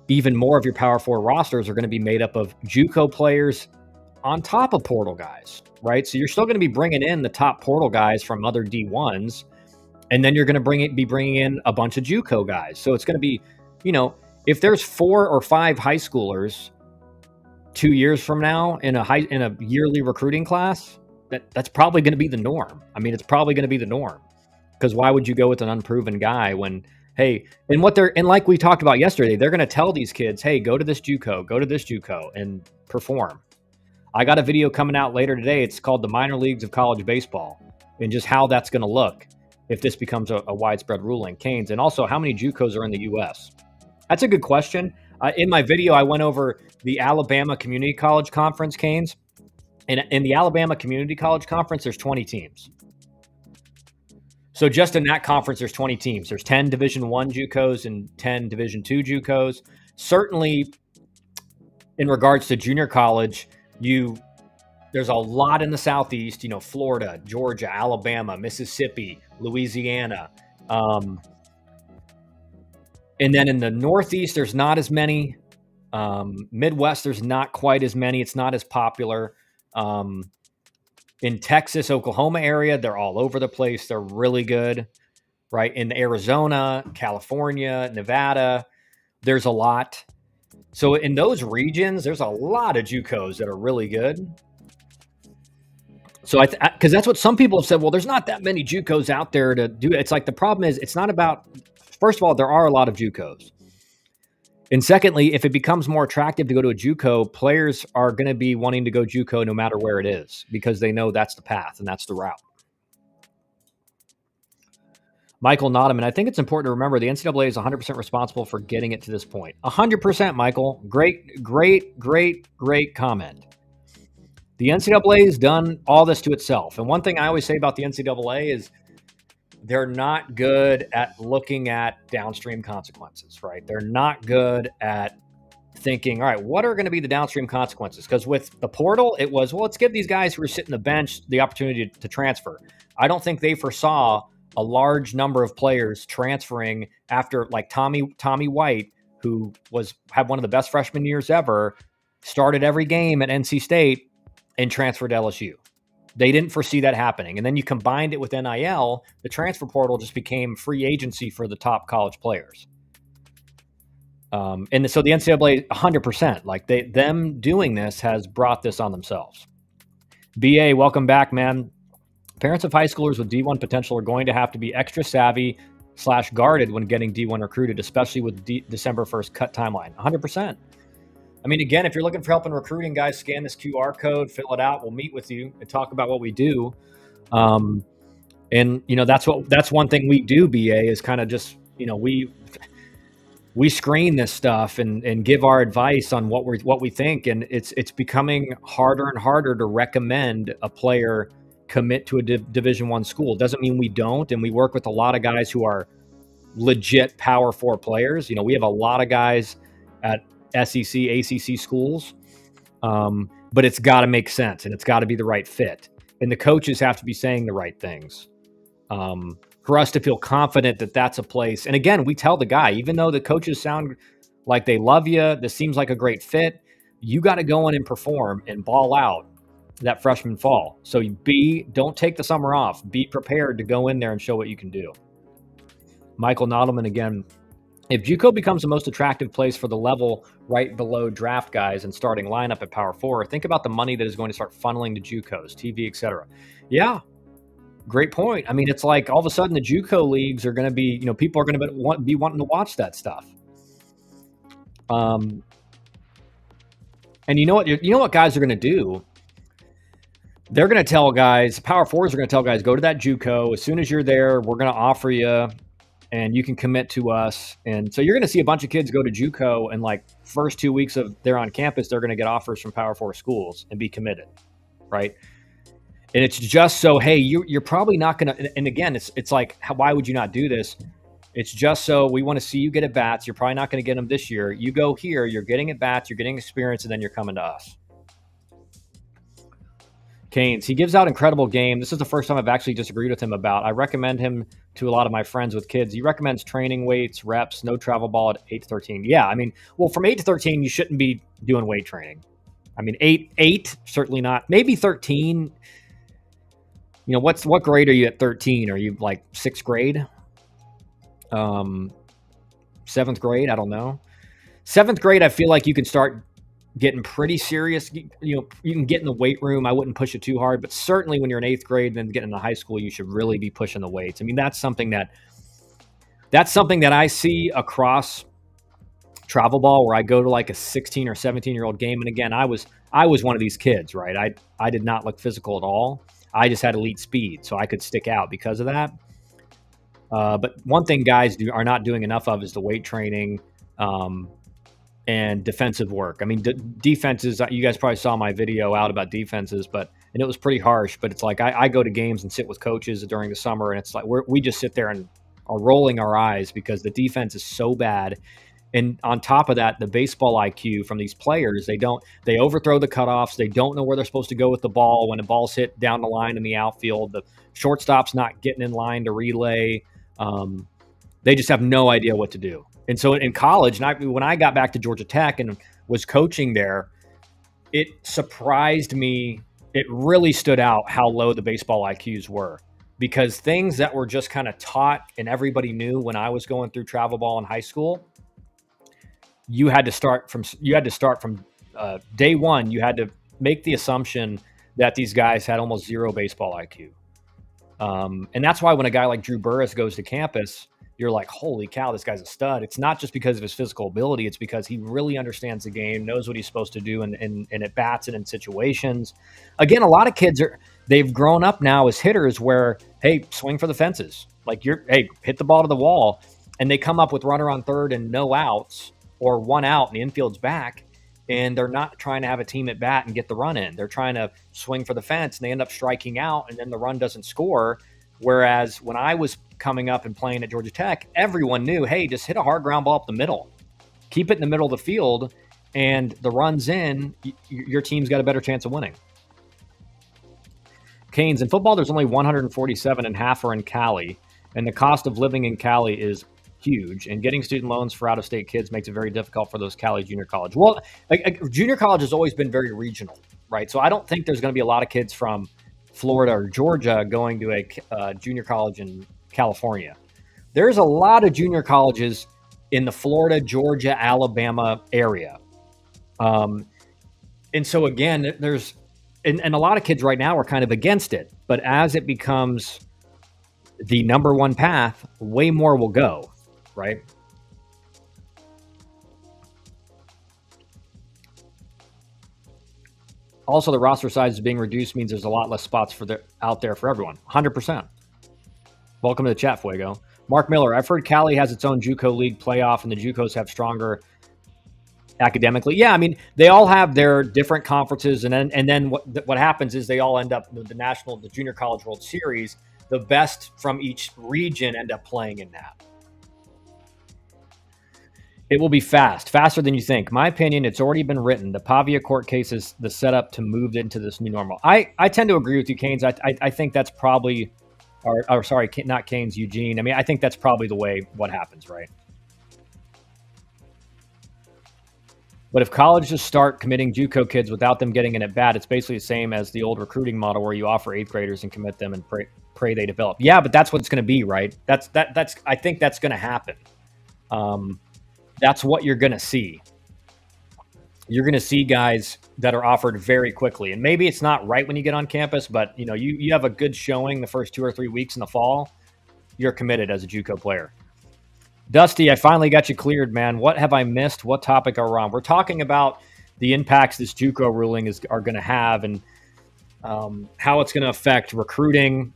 even more of your Power 4 rosters are going to be made up of JUCO players on top of portal guys, right? So you're still going to be bringing in the top portal guys from other D1s, and then you're going to be bringing in a bunch of JUCO guys. So it's going to be, if there's 4 or 5 high schoolers 2 years from now in a yearly recruiting class, that's probably going to be the norm. I mean, it's probably going to be the norm, because why would you go with an unproven guy when, hey, and like we talked about yesterday, they're going to tell these kids, hey, go to this JUCO and perform. I got a video coming out later today. It's called The Minor Leagues of College Baseball, and just how that's going to look if this becomes a widespread ruling. Canes, and also how many JUCOs are in the U.S. That's a good question. In my video, I went over the Alabama Community College Conference, Canes. And in the Alabama Community College Conference, there's 20 teams. So just in that conference, there's 20 teams. There's 10 Division I JUCOs and 10 Division II JUCOs. Certainly, in regards to junior college, there's a lot in the Southeast. Florida, Georgia, Alabama, Mississippi, Louisiana. And then in the Northeast, there's not as many. Midwest, there's not quite as many. It's not as popular. In Texas, Oklahoma area, they're all over the place. They're really good, right? In Arizona, California, Nevada, there's a lot. So in those regions, there's a lot of JUCOs that are really good. So because that's what some people have said, well, there's not that many JUCOs out there to do it. It's like the problem is it's not about, first of all, there are a lot of JUCOs. And secondly, if it becomes more attractive to go to a JUCO, players are going to be wanting to go JUCO no matter where it is because they know that's the path and that's the route. Michael Nottam, I think it's important to remember the NCAA is 100% responsible for getting it to this point. 100%, Michael. Great comment. The NCAA has done all this to itself. And one thing I always say about the NCAA is they're not good at looking at downstream consequences, right? They're not good at thinking, all right, what are going to be the downstream consequences? Because with the portal, it was, well, let's give these guys who are sitting the bench the opportunity to transfer. I don't think they foresaw a large number of players transferring after, like Tommy White, who had one of the best freshman years ever, started every game at NC State and transferred to LSU. They didn't foresee that happening. And then you combined it with NIL, the transfer portal just became free agency for the top college players. And so the NCAA, 100%, like them doing this has brought this on themselves. BA, welcome back, man. Parents of high schoolers with D1 potential are going to have to be extra savvy / guarded when getting D1 recruited, especially with December 1st cut timeline. 100%. I mean, again, if you're looking for help in recruiting, guys, scan this QR code, fill it out. We'll meet with you and talk about what we do. And that's one thing we do, BA, is kind of just, we screen this stuff and give our advice on what we think. And it's becoming harder and harder to recommend a player commit to a Division I school. Doesn't mean we don't. And we work with a lot of guys who are legit Power 4 players. We have a lot of guys at SEC, ACC schools, but it's got to make sense and it's got to be the right fit. And the coaches have to be saying the right things for us to feel confident that that's a place. And again, we tell the guy, even though the coaches sound like they love you, this seems like a great fit, you got to go in and perform and ball out that freshman fall. So don't take the summer off. Be prepared to go in there and show what you can do. Michael Nodelman again. If JUCO becomes the most attractive place for the level right below draft guys and starting lineup at Power 4, think about the money that is going to start funneling to JUCOs, TV, etc. Yeah, great point. I mean, it's like all of a sudden the JUCO leagues are going to be, people are going to be wanting to watch that stuff. And you know what guys are going to do? They're going to tell guys, Power 4s are going to tell guys, go to that JUCO. As soon as you're there, we're going to offer you and you can commit to us. And so you're going to see a bunch of kids go to JUCO and like first 2 weeks of they're on campus, they're going to get offers from Power 4 schools and be committed, right? And it's just so, hey, you're probably not going to, and again, it's like, why would you not do this? It's just so we want to see you get at bats. You're probably not going to get them this year. You go here, you're getting at bats, you're getting experience, and then you're coming to us. Canes, he gives out incredible game. This is the first time I've actually disagreed with him about. I recommend him to a lot of my friends with kids. He recommends training weights, reps, no travel ball at 8 to 13. Yeah, I mean, well, from 8 to 13, you shouldn't be doing weight training. I mean, 8 certainly not. Maybe 13. What grade are you at 13? Are you like 6th grade? 7th grade? I don't know. 7th grade, I feel like you can start getting pretty serious. You can get in the weight room. I wouldn't push it too hard, but certainly when you're in 8th grade and then getting into high school, you should really be pushing the weights. I mean, that's something that I see across travel ball where I go to like a 16 or 17-year-old game. And again, I was one of these kids, right? I did not look physical at all. I just had elite speed, so I could stick out because of that. But one thing guys are not doing enough of is the weight training. and defensive work. I mean, defenses, you guys probably saw my video out about defenses, and it was pretty harsh, but it's like I go to games and sit with coaches during the summer, and it's like we just sit there and are rolling our eyes because the defense is so bad. And on top of that, the baseball IQ from these players, they overthrow the cutoffs. They don't know where they're supposed to go with the ball. When the ball's hit down the line in the outfield, the shortstop's not getting in line to relay. They just have no idea what to do. And so in college, when I got back to Georgia Tech and was coaching there, it surprised me. It really stood out how low the baseball IQs were, because things that were just kind of taught and everybody knew when I was going through travel ball in high school, you had to start from day one. You had to make the assumption that these guys had almost zero baseball IQ. And that's why when a guy like Drew Burress goes to campus, you're like, holy cow, this guy's a stud. It's not just because of his physical ability. It's because he really understands the game, knows what he's supposed to do and at bats and in situations. Again, a lot of kids they've grown up now as hitters where, hey, swing for the fences. Like hit the ball to the wall. And they come up with runner on third and no outs or one out and the infield's back. And they're not trying to have a team at bat and get the run in. They're trying to swing for the fence and they end up striking out and then the run doesn't score. Whereas when I was coming up and playing at Georgia Tech, everyone knew, hey, just hit a hard ground ball up the middle. Keep it in the middle of the field, and the run's in, your team's got a better chance of winning. Canes, in football, there's only 147 and half are in Cali, and the cost of living in Cali is huge, and getting student loans for out-of-state kids makes it very difficult for those Cali junior college. Well, junior college has always been very regional, right? So I don't think there's going to be a lot of kids from Florida or Georgia going to a junior college in California. There's a lot of junior colleges in the Florida, Georgia, Alabama area. And so again, there's, and a lot of kids right now are kind of against it, but as it becomes the number one path, way more will go, right? Also, the roster size is being reduced means there's a lot less spots out there for everyone. 100%. Welcome to the chat, Fuego. Mark Miller, I've heard Cali has its own JUCO league playoff and the JUCOs have stronger academically. Yeah, I mean, they all have their different conferences, and then what happens is they all end up with the Junior College World Series. The best from each region end up playing in that. It will be faster than you think. My opinion, it's already been written. The Pavia court case is the setup to move into this new normal. I tend to agree with you, Canes. I think that's probably, or sorry, not Canes, Eugene. I mean, I think that's probably the way what happens, right? But if colleges start committing JUCO kids without them getting an at bat, it's basically the same as the old recruiting model where you offer eighth graders and commit them and pray they develop. Yeah, but that's what it's going to be, right? That's I think that's going to happen. That's what you're going to see. You're going to see guys that are offered very quickly. And maybe it's not right when you get on campus, but you have a good showing the first 2 or 3 weeks in the fall, you're committed as a JUCO player. Dusty, I finally got you cleared, man. What have I missed? What topic are we on? We're talking about the impacts this JUCO ruling are going to have and how it's going to affect recruiting.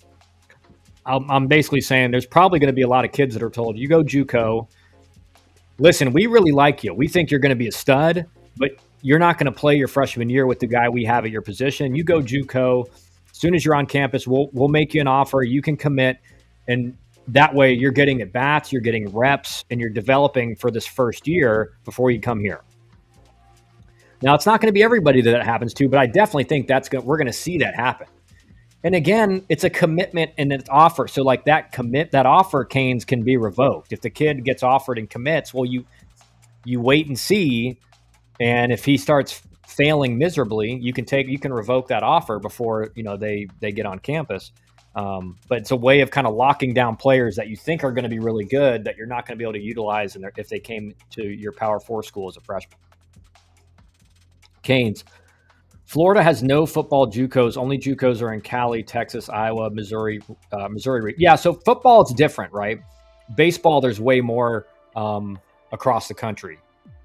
I'm basically saying there's probably going to be a lot of kids that are told, you go JUCO. Listen, we really like you. We think you're going to be a stud, but you're not going to play your freshman year with the guy we have at your position. You go JUCO. As soon as you're on campus, we'll make you an offer. You can commit, and that way you're getting at bats, you're getting reps, and you're developing for this first year before you come here. Now, it's not going to be everybody that happens to, but I definitely think we're going to see that happen. And again, it's a commitment and it's offer. So like that offer, Canes, can be revoked. If the kid gets offered and commits, well, you wait and see. And if he starts failing miserably, you can revoke that offer before they get on campus. But it's a way of kind of locking down players that you think are going to be really good that you're not going to be able to utilize if they came to your Power 4 school as a freshman. Canes. Florida has no football JUCOs. Only JUCOs are in Cali, Texas, Iowa, Missouri. Yeah, so football is different, right? Baseball, there's way more across the country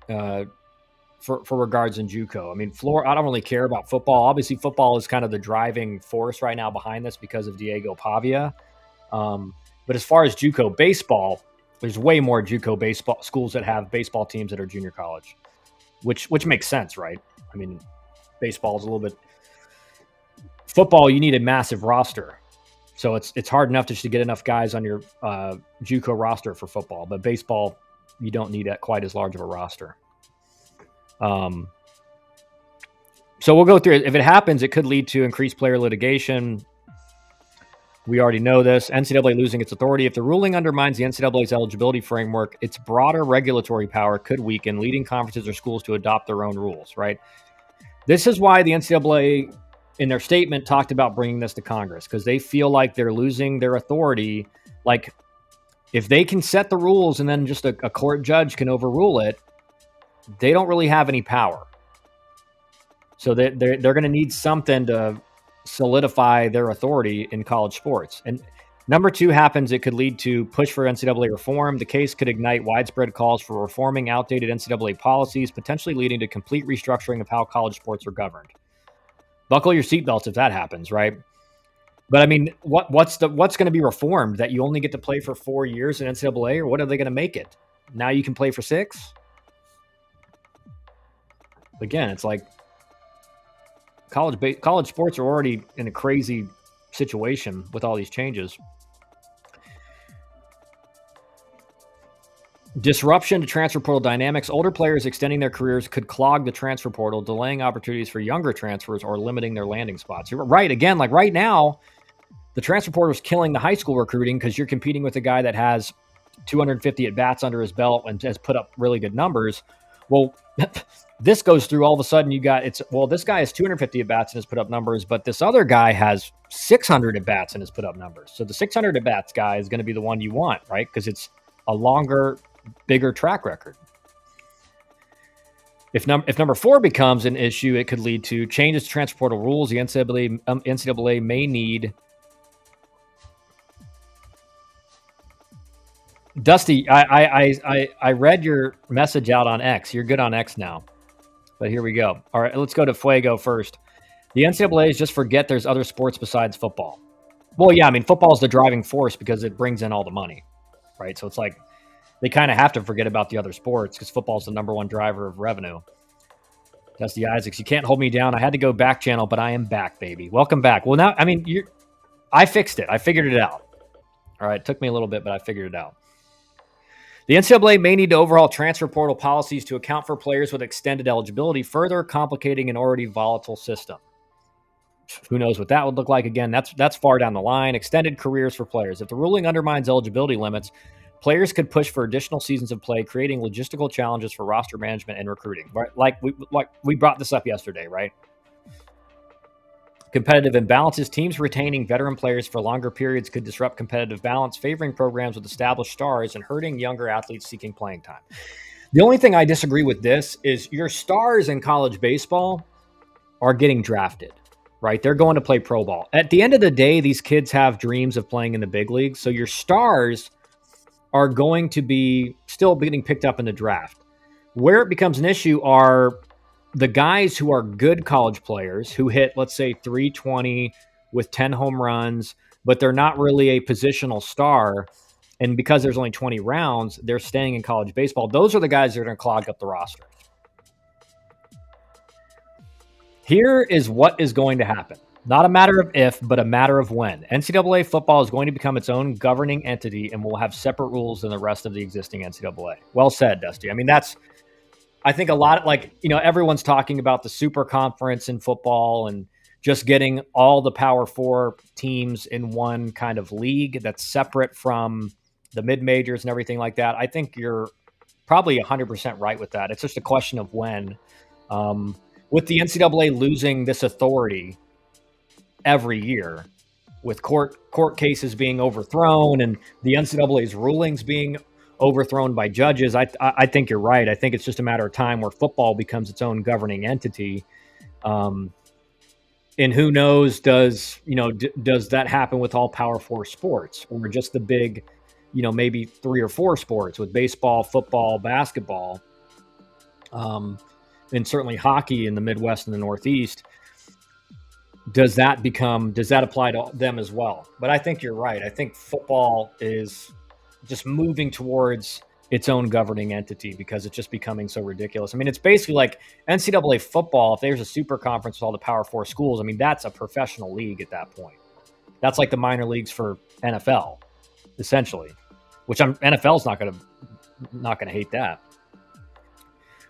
for regards in JUCO. I mean, Florida, I don't really care about football. Obviously, football is kind of the driving force right now behind this because of Diego Pavia. But as far as JUCO baseball, There's way more JUCO baseball schools that have baseball teams that are junior college, which makes sense, right? I mean, baseball is a little bit. Football, you need a massive roster, so it's hard enough just to get enough guys on your JUCO roster for football. But baseball, you don't need quite as large of a roster. So we'll go through it. If it happens, it could lead to increased player litigation. We already know this. NCAA losing its authority. If the ruling undermines the NCAA's eligibility framework, its broader regulatory power could weaken, leading conferences or schools to adopt their own rules, right? This is why the NCAA, in their statement, talked about bringing this to Congress, because they feel like they're losing their authority. Like, if they can set the rules and then just a court judge can overrule it, they don't really have any power. So they're going to need something to solidify their authority in college sports. And number two happens, it could lead to push for NCAA reform. The case could ignite widespread calls for reforming outdated NCAA policies, potentially leading to complete restructuring of how college sports are governed. Buckle your seatbelts if that happens, right? But I mean, what's going to be reformed? That you only get to play for 4 years in NCAA, or what are they going to make it? Now you can play for 6? Again, it's like college sports are already in a crazy situation with all these changes. Disruption to transfer portal dynamics. Older players extending their careers could clog the transfer portal, delaying opportunities for younger transfers or limiting their landing spots. You're right. Again, like right now, the transfer portal is killing the high school recruiting because you're competing with a guy that has 250 at-bats under his belt and has put up really good numbers. Well, this goes through, all of a sudden you got, this guy has 250 at-bats and has put up numbers, but this other guy has 600 at-bats and has put up numbers. So the 600 at-bats guy is going to be the one you want, right? Because it's a longer, bigger track record. If number 4 becomes an issue, it could lead to changes to transfer portal rules. The NCAA may need... Dusty, I read your message out on X. You're good on X now. But here we go. All right, let's go to Fuego first. The NCAAs just forget there's other sports besides football. Well, yeah, I mean, football is the driving force because it brings in all the money, right? So it's like they kind of have to forget about the other sports because football is the number one driver of revenue. Dusty Isaacs, you can't hold me down. I had to go back channel, but I am back, baby. Welcome back. Well, now, I mean, I fixed it. I figured it out. All right, it took me a little bit, but I figured it out. The NCAA may need to overhaul transfer portal policies to account for players with extended eligibility, further complicating an already volatile system. Who knows what that would look like? Again, that's far down the line. Extended careers for players. If the ruling undermines eligibility limits, players could push for additional seasons of play, creating logistical challenges for roster management and recruiting. Right? Like we brought this up yesterday, right? Competitive imbalances. Teams retaining veteran players for longer periods could disrupt competitive balance, favoring programs with established stars and hurting younger athletes seeking playing time. The only thing I disagree with this is your stars in college baseball are getting drafted, right? They're going to play pro ball. At the end of the day, these kids have dreams of playing in the big leagues. So your stars are going to be still getting picked up in the draft. Where it becomes an issue are the guys who are good college players who hit, let's say, 320 with 10 home runs, but they're not really a positional star. And because there's only 20 rounds, they're staying in college baseball. Those are the guys that are going to clog up the roster. Here is what is going to happen. Not a matter of if, but a matter of when. NCAA football is going to become its own governing entity and will have separate rules than the rest of the existing NCAA. Well said, Dusty. I mean, I think a lot, everyone's talking about the super conference in football and just getting all the Power 4 teams in one kind of league that's separate from the mid-majors and everything like that. I think you're probably 100% right with that. It's just a question of when. With the NCAA losing this authority every year, with court cases being overthrown and the NCAA's rulings being overthrown by judges, I think you're right. I think it's just a matter of time where football becomes its own governing entity. And who knows, does that happen with all Power 4 sports or just the big, maybe 3 or 4 sports with baseball, football, basketball, and certainly hockey in the Midwest and the Northeast? Does that apply to them as well? But I think you're right. I think football is just moving towards its own governing entity because it's just becoming so ridiculous. I mean, it's basically like NCAA football. If there's a super conference with all the Power 4 schools, I mean, that's a professional league at that point. That's like the minor leagues for NFL, essentially, which NFL's not going to hate that.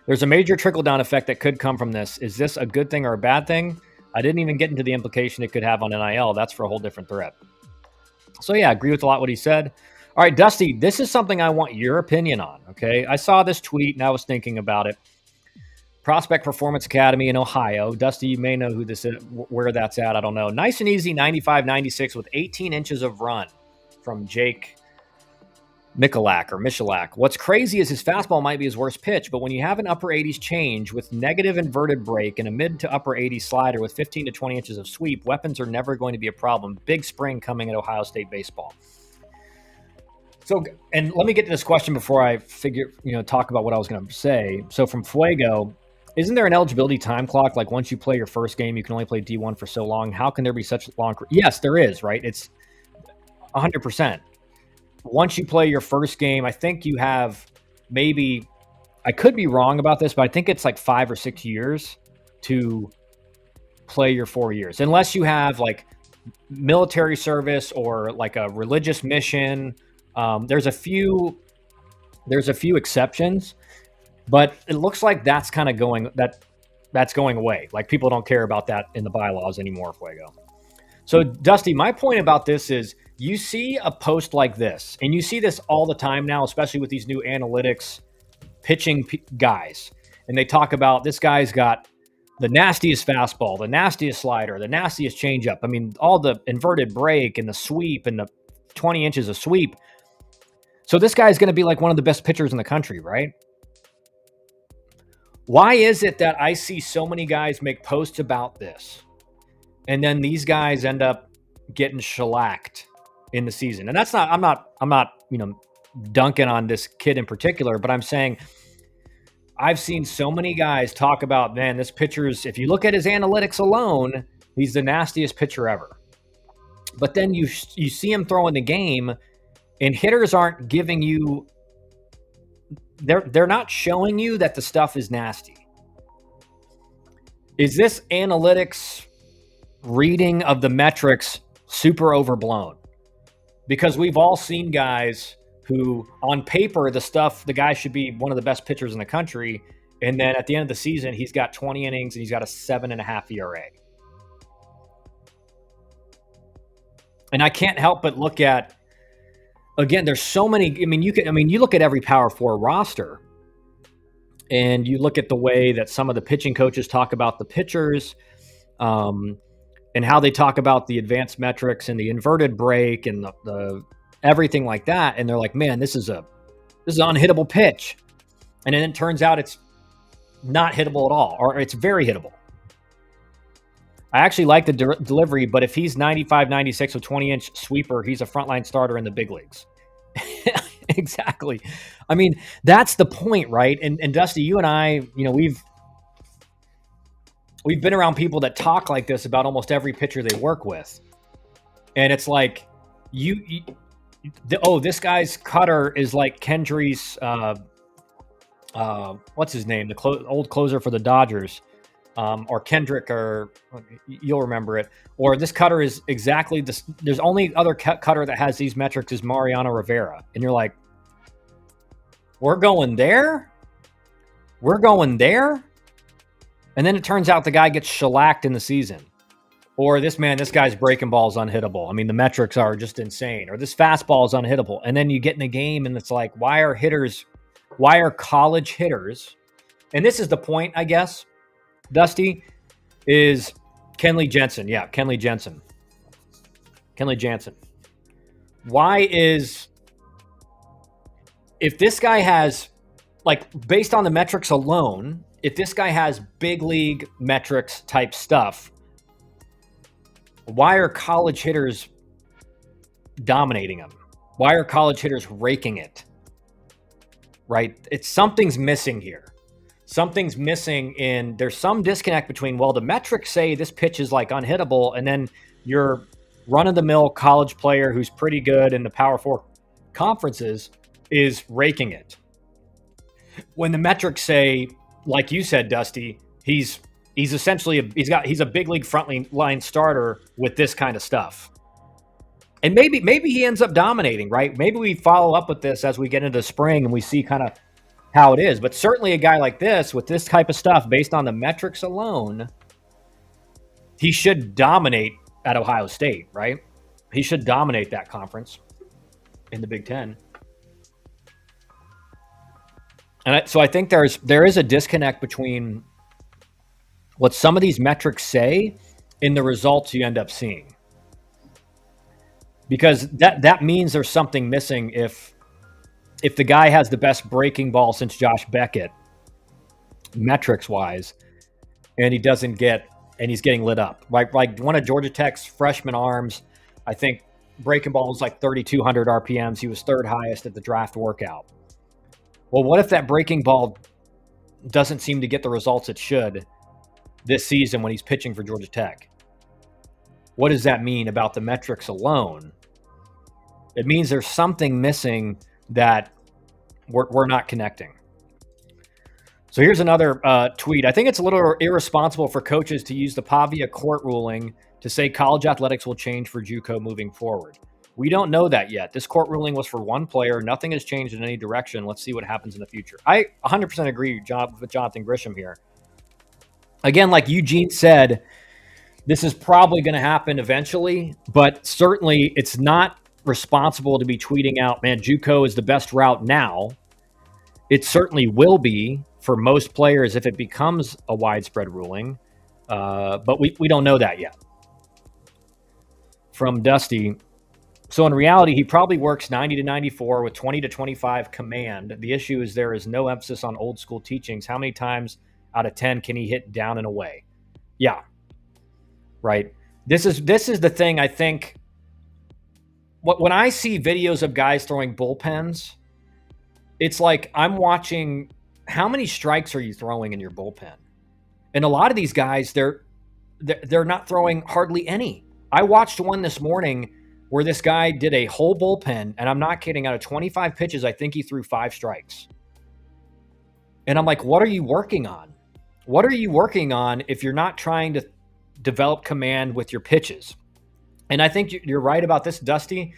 There's a major trickle-down effect that could come from this. Is this a good thing or a bad thing? I didn't even get into the implication it could have on NIL. That's for a whole different thread. So yeah, I agree with a lot what he said. All right, Dusty, this is something I want your opinion on, okay? I saw this tweet and I was thinking about it. Prospect Performance Academy in Ohio. Dusty, you may know who this is, where that's at. I don't know. Nice and easy, 95-96 with 18 inches of run from Jake Michalak. What's crazy is his fastball might be his worst pitch, but when you have an upper 80s change with negative inverted break and a mid to upper 80s slider with 15 to 20 inches of sweep, weapons are never going to be a problem. Big spring coming at Ohio State baseball. So, and let me get to this question before I talk about what I was going to say. So from Fuego, isn't there an eligibility time clock? Like once you play your first game, you can only play D1 for so long. How can there be such long? Yes, there is, right? It's 100%. Once you play your first game, I think you have maybe, I could be wrong about this, but I think it's like 5 or 6 years to play your 4 years. Unless you have like military service or like a religious mission. There's a few exceptions, but it looks like that's kind of that's going away. Like people don't care about that in the bylaws anymore, Fuego. So Dusty, my point about this is you see a post like this, and you see this all the time now, especially with these new analytics pitching guys. And they talk about this guy's got the nastiest fastball, the nastiest slider, the nastiest changeup. I mean, all the inverted break and the sweep and the 20 inches of sweep. So this guy's going to be like one of the best pitchers in the country, right? Why is it that I see so many guys make posts about this, and then these guys end up getting shellacked in the season? And that's not, I'm not, dunking on this kid in particular, but I'm saying I've seen so many guys talk about, man, this pitcher's, if you look at his analytics alone, he's the nastiest pitcher ever. But then you see him throw in the game, and hitters aren't giving you, they're not showing you that the stuff is nasty. Is this analytics reading of the metrics super overblown? Because we've all seen guys who, on paper, the guy should be one of the best pitchers in the country, and then at the end of the season, he's got 20 innings and he's got a 7.5 ERA. And I can't help but look at, again, there's so many. You look at every Power 4 roster, and you look at the way that some of the pitching coaches talk about the pitchers, and how they talk about the advanced metrics and the inverted break and the everything like that. And they're like, man, this is an unhittable pitch. And then it turns out it's not hittable at all, or it's very hittable. I actually like the delivery, but if he's 95-96 with 20-inch sweeper, he's a frontline starter in the big leagues. Exactly. I mean, that's the point, right? And Dusty, you and I, we've been around people that talk like this about almost every pitcher they work with. And it's like, this guy's cutter is like Kendry's, what's his name? The old closer for the Dodgers. Or Kendrick, or you'll remember it. Or this cutter is exactly this. There's only other cutter that has these metrics is Mariano Rivera. And you're like, we're going there? And then it turns out the guy gets shellacked in the season. Or this guy's breaking balls unhittable. I mean, the metrics are just insane. Or this fastball is unhittable. And then you get in the game and it's like, why are college hitters? And this is the point, I guess, Dusty, is Kenley Jensen. Yeah, Kenley Jensen. Why is, if this guy has, like, based on the metrics alone, if this guy has big league metrics type stuff, why are college hitters dominating him? Why are college hitters raking it? Right? Something's missing here. Something's missing there's some disconnect between, well, the metrics say this pitch is like unhittable, and then your run-of-the-mill college player who's pretty good in the Power 4 conferences is raking it. When the metrics say, like you said, Dusty, he's essentially he's a big league front line starter with this kind of stuff. And maybe he ends up dominating, right? Maybe we follow up with this as we get into the spring and we see kind of how it is. But certainly a guy like this with this type of stuff based on the metrics alone, he should dominate at Ohio State, right? He should dominate that conference in the Big Ten. And so I think there is a disconnect between what some of these metrics say and the results you end up seeing. Because that means there's something missing if the guy has the best breaking ball since Josh Beckett, metrics wise, and he's getting lit up. Like one of Georgia Tech's freshman arms, I think breaking ball was like 3,200 RPMs. He was third highest at the draft workout. Well, what if that breaking ball doesn't seem to get the results it should this season when he's pitching for Georgia Tech? What does that mean about the metrics alone? It means there's something missing that we're not connecting. So here's another tweet. I think it's a little irresponsible for coaches to use the Pavia court ruling to say college athletics will change for JUCO moving forward. We don't know that yet. This court ruling was for one player. Nothing has changed in any direction. Let's see what happens in the future. I 100% agree with Jonathan Grisham here. Again, like Eugene said, this is probably going to happen eventually, but certainly it's not responsible to be tweeting out, man, JUCO is the best route now. It certainly will be for most players if it becomes a widespread ruling, but we don't know that yet. From Dusty, so in reality, he probably works 90 to 94 with 20 to 25 command. The issue is there is no emphasis on old school teachings. How many times out of 10 can he hit down and away? Yeah. Right. This is the thing. I think when I see videos of guys throwing bullpens, it's like I'm watching how many strikes are you throwing in your bullpen? And a lot of these guys, they're not throwing hardly any. I watched one this morning where this guy did a whole bullpen, and I'm not kidding, out of 25 pitches, I think he threw 5 strikes. And I'm like, what are you working on? What are you working on if you're not trying to develop command with your pitches? And I think you're right about this, Dusty.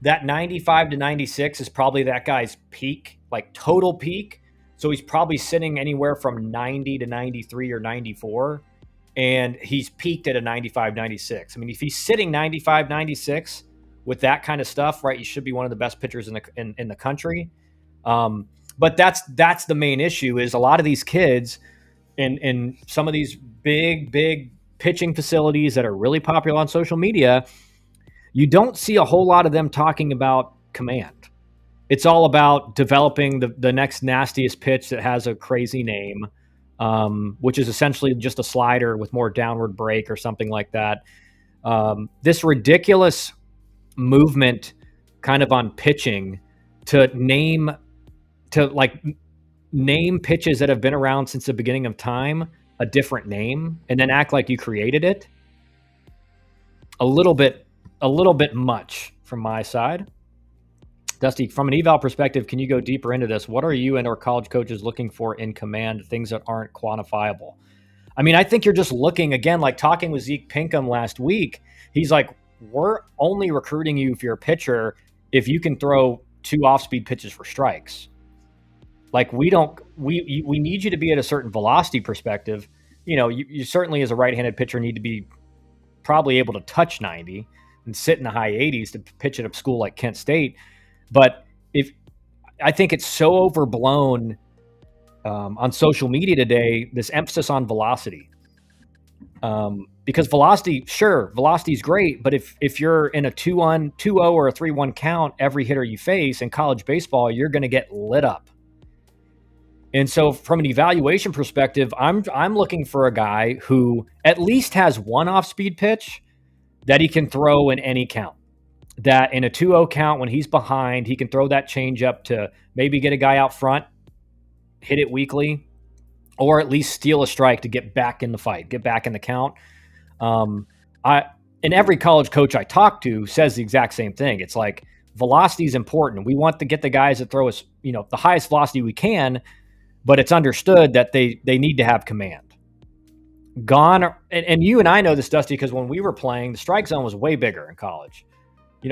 That 95 to 96 is probably that guy's peak, like total peak. So he's probably sitting anywhere from 90 to 93 or 94. And he's peaked at a 95, 96. I mean, if he's sitting 95, 96 with that kind of stuff, right, you should be one of the best pitchers in the country. But that's the main issue is a lot of these kids in some of these big pitching facilities that are really popular on social media, you don't see a whole lot of them talking about command. It's all about developing the next nastiest pitch that has a crazy name, which is essentially just a slider with more downward break or something like that. This ridiculous movement kind of on pitching to name pitches that have been around since the beginning of time a different name and then act like you created it. A little bit much from my side. Dusty, from an eval perspective, can you go deeper into this? What are you and or college coaches looking for in command, things that aren't quantifiable? I mean, I think you're just looking, again, like talking with Zeke Pinkham last week. He's like, we're only recruiting you if you're a pitcher if you can throw 2 off-speed pitches for strikes. Like we need you to be at a certain velocity perspective. You know, you certainly as a right-handed pitcher need to be probably able to touch 90 and sit in the high 80s to pitch at a school like Kent State. But I think it's so overblown on social media today, this emphasis on velocity. Because velocity is great, but if you're in a 2-0 or a 3-1 count every hitter you face in college baseball, you're going to get lit up. And so from an evaluation perspective, I'm looking for a guy who at least has one off-speed pitch that he can throw in any count. That in a 2-0 count, when he's behind, he can throw that changeup to maybe get a guy out front, hit it weakly, or at least steal a strike to get back in the fight, get back in the count. And every college coach I talk to says the exact same thing. It's like, velocity is important. We want to get the guys that throw us, the highest velocity we can, but it's understood that they need to have command. And you and I know this, Dusty, because when we were playing, the strike zone was way bigger in college.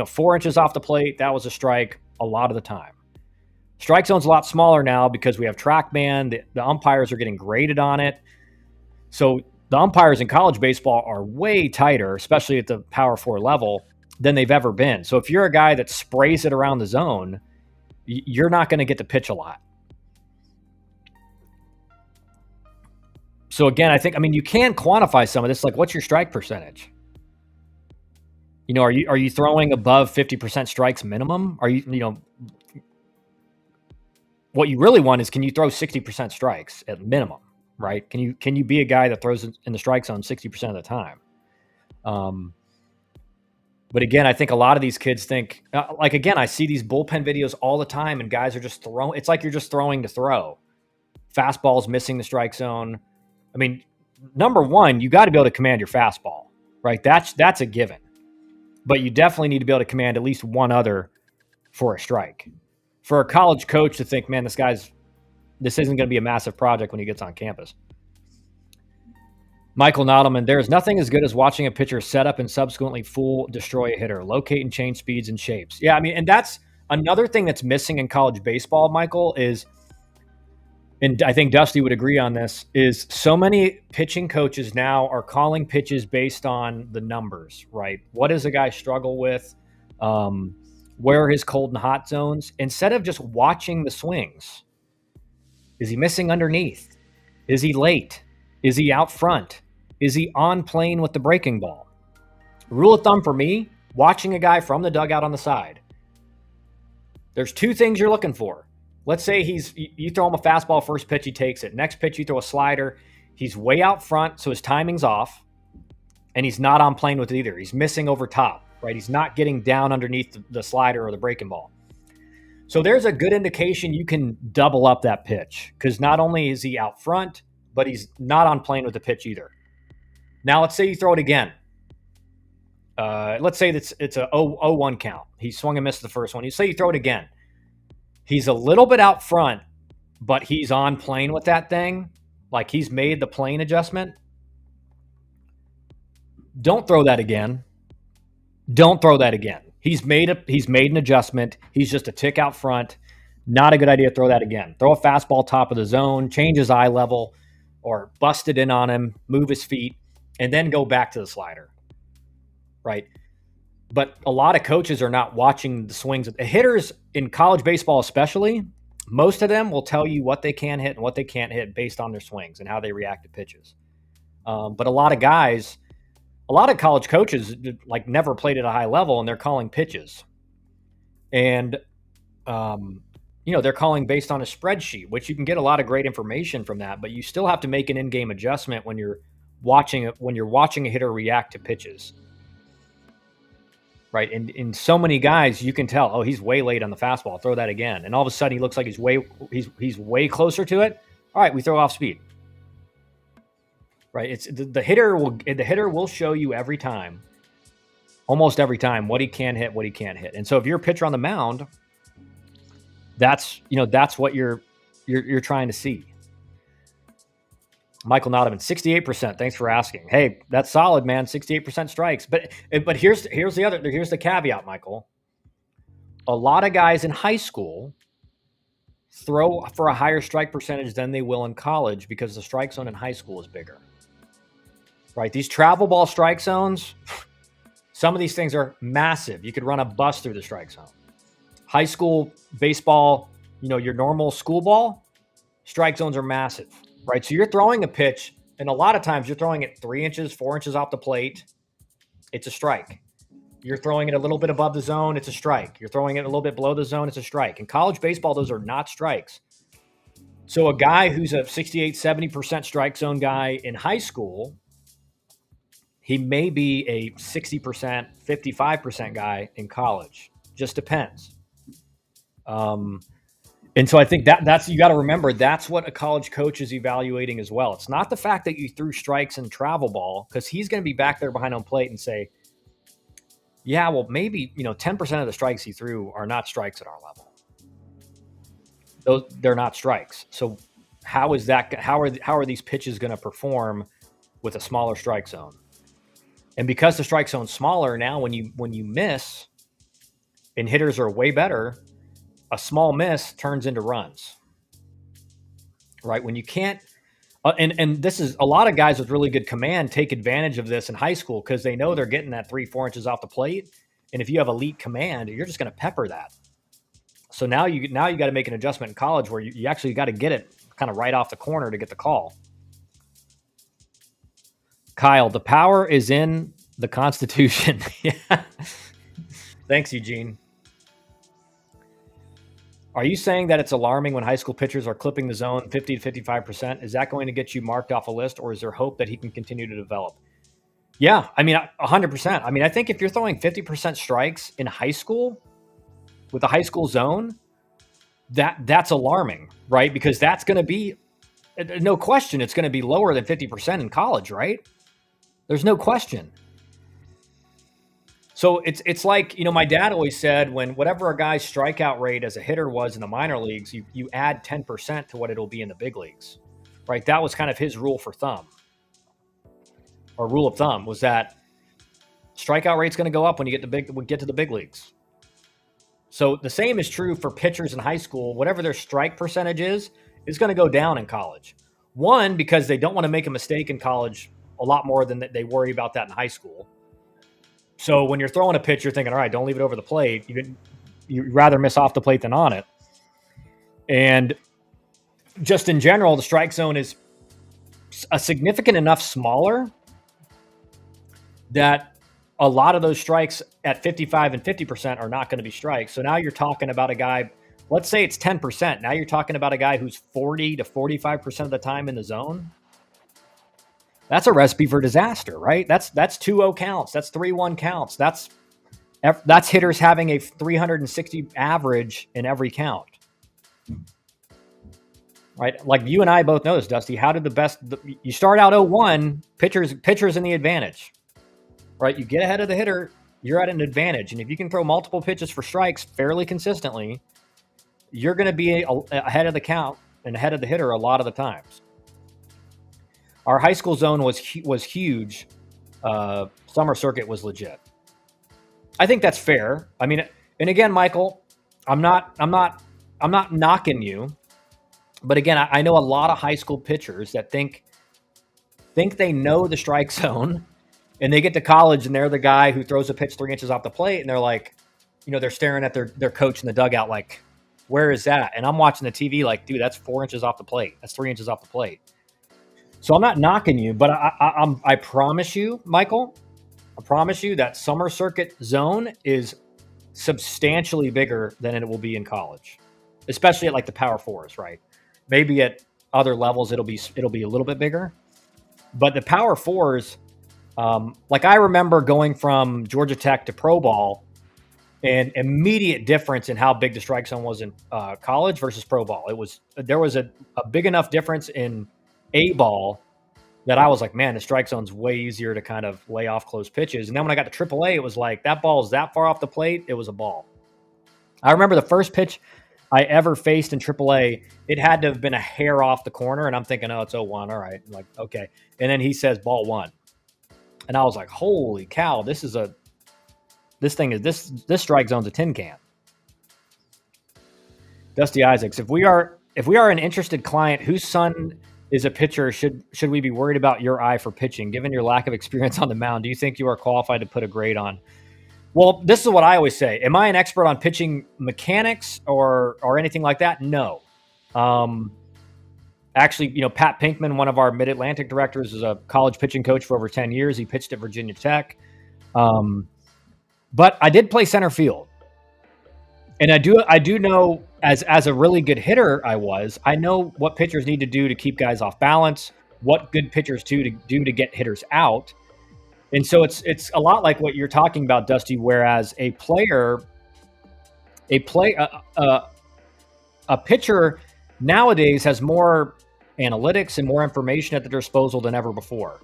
4 inches off the plate, that was a strike a lot of the time. Strike zone's a lot smaller now because we have TrackMan. The umpires are getting graded on it. So the umpires in college baseball are way tighter, especially at the Power 4 level, than they've ever been. So if you're a guy that sprays it around the zone, you're not going to get to pitch a lot. So again, you can quantify some of this. Like, what's your strike percentage? Are you throwing above 50% strikes minimum? Are you what you really want is, can you throw 60% strikes at minimum, right? Can you be a guy that throws in the strike zone 60% of the time? But again, I think a lot of these kids think, I see these bullpen videos all the time, and guys are just throwing. It's like you're just throwing to throw. Fastball's missing the strike zone. Number one, you got to be able to command your fastball, right? That's a given. But you definitely need to be able to command at least one other for a strike. For a college coach to think, man, this isn't going to be a massive project when he gets on campus. Michael Nodelman, there is nothing as good as watching a pitcher set up and subsequently destroy a hitter, locate and change speeds and shapes. Yeah, and that's another thing that's missing in college baseball, Michael, is, and I think Dusty would agree on this, is so many pitching coaches now are calling pitches based on the numbers, right? What does a guy struggle with? Where are his cold and hot zones? Instead of just watching the swings. Is he missing underneath? Is he late? Is he out front? Is he on plane with the breaking ball? Rule of thumb for me, watching a guy from the dugout on the side. There's two things you're looking for. Let's say you throw him a fastball, first pitch, he takes it. Next pitch, you throw a slider. He's way out front, so his timing's off, and he's not on plane with it either. He's missing over top, right? He's not getting down underneath the slider or the breaking ball. So there's a good indication you can double up that pitch, because not only is he out front, but he's not on plane with the pitch either. Now, let's say you throw it again. Let's say it's a 0-1 count. He swung and missed the first one. You say you throw it again. He's a little bit out front, but he's on plane with that thing. Like, he's made the plane adjustment. Don't throw that again. Don't throw that again. He's made an adjustment. He's just a tick out front. Not a good idea to throw that again. Throw a fastball top of the zone, change his eye level, or bust it in on him, move his feet, and then go back to the slider. Right? But a lot of coaches are not watching the swings. The hitters in college baseball especially, most of them will tell you what they can hit and what they can't hit based on their swings and how they react to pitches. But a lot of college coaches never played at a high level, and they're calling pitches. And, they're calling based on a spreadsheet, which you can get a lot of great information from that, but you still have to make an in-game adjustment when you're watching a hitter react to pitches. Right. And in so many guys, you can tell, he's way late on the fastball. Throw that again. And all of a sudden he looks like he's way closer to it. All right, we throw off speed. Right. It's the hitter will show you every time, almost every time, what he can hit, what he can't hit. And so if you're a pitcher on the mound, that's what you're trying to see. Michael Nodelman, 68%. Thanks for asking. Hey, that's solid, man. 68% strikes. But here's the caveat, Michael. A lot of guys in high school throw for a higher strike percentage than they will in college because the strike zone in high school is bigger. Right? These travel ball strike zones, some of these things are massive. You could run a bus through the strike zone. High school baseball, your normal school ball, strike zones are massive. Right, so you're throwing a pitch, and a lot of times you're throwing it 3 inches, 4 inches off the plate. It's a strike. You're throwing it a little bit above the zone. It's a strike. You're throwing it a little bit below the zone. It's a strike. In college baseball, those are not strikes. So a guy who's a 68, 70% strike zone guy in high school, he may be a 60%, 55% guy in college. Just depends. And so I think that's you got to remember, that's what a college coach is evaluating as well. It's not the fact that you threw strikes in travel ball, because he's going to be back there behind home plate and say, Yeah, well, maybe 10% of the strikes he threw are not strikes at our level. They're not strikes. So how are these pitches going to perform with a smaller strike zone? And because the strike zone's smaller now, when you miss and hitters are way better, a small miss turns into runs. Right? When you can't and this is a lot of guys with really good command take advantage of this in high school because they know they're getting that 3-4 inches off the plate. And if you have elite command, you're just going to pepper that. So now you got to make an adjustment in college where you actually got to get it kind of right off the corner to get the call. Kyle, the power is in the Constitution. Yeah. Thanks, Eugene. Are you saying that it's alarming when high school pitchers are clipping the zone 50 to 55%? Is that going to get you marked off a list, or is there hope that he can continue to develop? Yeah, I mean, 100%. I mean, I think if you're throwing 50% strikes in high school with a high school zone, that's alarming, right? Because that's going to be, no question, it's going to be lower than 50% in college, right? There's no question. So it's like, my dad always said, whatever a guy's strikeout rate as a hitter was in the minor leagues, you add 10% to what it'll be in the big leagues, right? That was kind of his rule of thumb was that strikeout rate's going to go up when you get to the big leagues. So the same is true for pitchers in high school. Whatever their strike percentage is going to go down in college. One, because they don't want to make a mistake in college a lot more than they worry about that in high school. So when you're throwing a pitch, you're thinking, all right, don't leave it over the plate. You'd rather miss off the plate than on it. And just in general, the strike zone is a significant enough smaller that a lot of those strikes at 55 and 50% are not going to be strikes. So now you're talking about a guy, let's say it's 10%. Now you're talking about a guy who's 40 to 45% of the time in the zone. That's a recipe for disaster, right? That's 2-0 counts. That's 3-1 counts. That's hitters having a 360 average in every count. Right? Like you and I both know this, Dusty. How did you start out 0-1, pitchers in the advantage. Right? You get ahead of the hitter, you're at an advantage. And if you can throw multiple pitches for strikes fairly consistently, you're going to be ahead of the count and ahead of the hitter a lot of the times. Our high school zone was huge. Summer circuit was legit. I think that's fair. I mean, and again, Michael, I'm not knocking you, but again, I know a lot of high school pitchers that think they know the strike zone, and they get to college and they're the guy who throws a pitch 3 inches off the plate, and they're like, they're staring at their coach in the dugout like, where is that? And I'm watching the TV like, dude, that's 4 inches off the plate. That's 3 inches off the plate. So I'm not knocking you, but I promise you, Michael, I promise you that summer circuit zone is substantially bigger than it will be in college, especially at like the Power Fours, right? Maybe at other levels it'll be a little bit bigger, but the Power Fours, like I remember going from Georgia Tech to pro ball, and immediate difference in how big the strike zone was in college versus pro ball. There was a big enough difference in A ball that I was like, man, the strike zone's way easier to kind of lay off close pitches. And then when I got to AAA, it was like, that ball's that far off the plate, it was a ball. I remember the first pitch I ever faced in AAA, it had to have been a hair off the corner, and I'm thinking, oh, it's 0-1, all right. I'm like, okay. And then he says, ball 1. And I was like, holy cow, this strike zone's a tin can. Dusty Isaacs, if we are an interested client whose son is a pitcher, should we be worried about your eye for pitching? Given your lack of experience on the mound, do you think you are qualified to put a grade on? Well, this is what I always say. Am I an expert on pitching mechanics or anything like that? No. Actually, Pat Pinkman, one of our Mid-Atlantic directors, is a college pitching coach for over 10 years. He pitched at Virginia Tech. But I did play center field. And I do know as a really good hitter I know what pitchers need to do to keep guys off balance, what good pitchers do to get hitters out. And so it's a lot like what you're talking about, Dusty, whereas a pitcher nowadays has more analytics and more information at their disposal than ever before.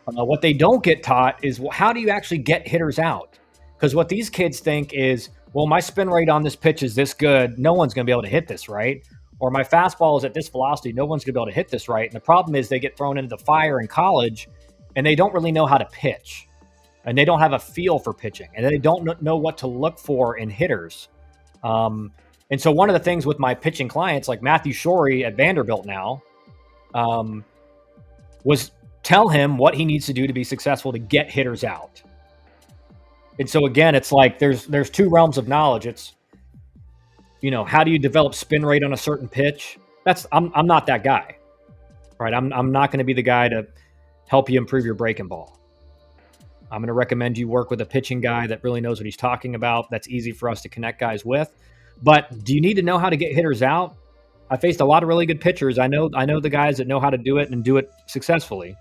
What they don't get taught is, well, how do you actually get hitters out? Because what these kids think is, well, my spin rate on this pitch is this good. No one's going to be able to hit this, right? Or my fastball is at this velocity. No one's going to be able to hit this, right? And the problem is they get thrown into the fire in college and they don't really know how to pitch. And they don't have a feel for pitching. And they don't know what to look for in hitters. And so one of the things with my pitching clients, like Matthew Shorey at Vanderbilt now, was tell him what he needs to do to be successful to get hitters out. And so again, it's like there's two realms of knowledge. It's, how do you develop spin rate on a certain pitch? I'm not that guy, right? I'm not going to be the guy to help you improve your breaking ball. I'm going to recommend you work with a pitching guy that really knows what he's talking about. That's easy for us to connect guys with. But do you need to know how to get hitters out? I faced a lot of really good pitchers. I know the guys that know how to do it and do it successfully.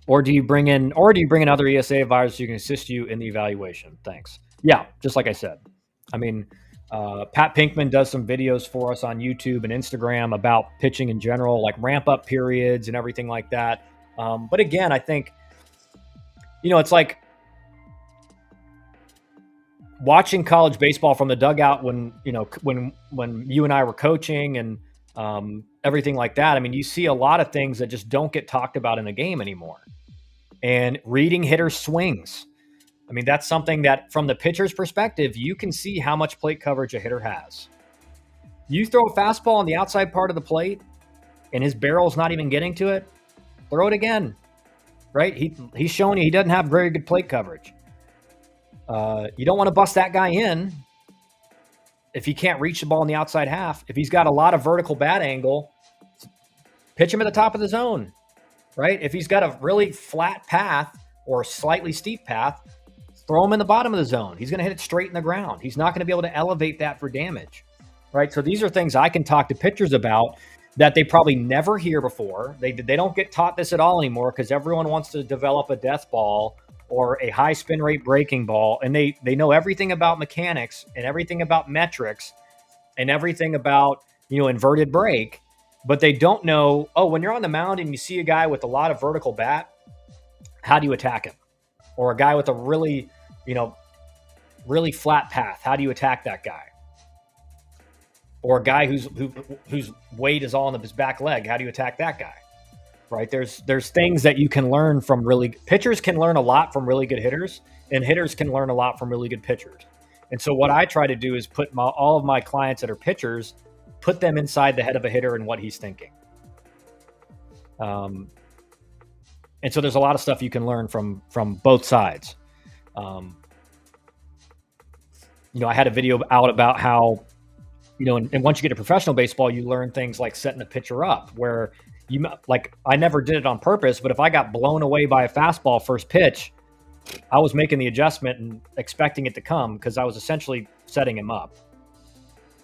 Or do you bring in other ESA advisors who can assist you in the evaluation? Thanks. Yeah, just like I said. I mean, Pat Pinkman does some videos for us on YouTube and Instagram about pitching in general, like ramp up periods and everything like that. But again, I think, it's like watching college baseball from the dugout when you and I were coaching and everything like that. I mean, you see a lot of things that just don't get talked about in the game anymore. And reading hitter swings. I mean, that's something that from the pitcher's perspective, you can see how much plate coverage a hitter has. You throw a fastball on the outside part of the plate and his barrel's not even getting to it, throw it again, right? He's showing you he doesn't have very good plate coverage. You don't want to bust that guy in if he can't reach the ball in the outside half. If he's got a lot of vertical bat angle, pitch him at the top of the zone, right? If he's got a really flat path or a slightly steep path, throw him in the bottom of the zone. He's going to hit it straight in the ground. He's not going to be able to elevate that for damage, right? So these are things I can talk to pitchers about that they probably never hear before. They don't get taught this at all anymore because everyone wants to develop a death ball or a high spin rate breaking ball. And they know everything about mechanics and everything about metrics and everything about, inverted break, but they don't know, when you're on the mound and you see a guy with a lot of vertical bat, how do you attack him? Or a guy with a really, really flat path, how do you attack that guy? Or a guy whose weight is all on his back leg, how do you attack that guy? Right? There's things that you can learn from pitchers can learn a lot from really good hitters, and hitters can learn a lot from really good pitchers. And so what I try to do is put all of my clients that are pitchers, put them inside the head of a hitter and what he's thinking. And so there's a lot of stuff you can learn from both sides. I had a video out about how, and once you get to professional baseball, you learn things like setting the pitcher up where I never did it on purpose, but if I got blown away by a fastball first pitch, I was making the adjustment and expecting it to come because I was essentially setting him up.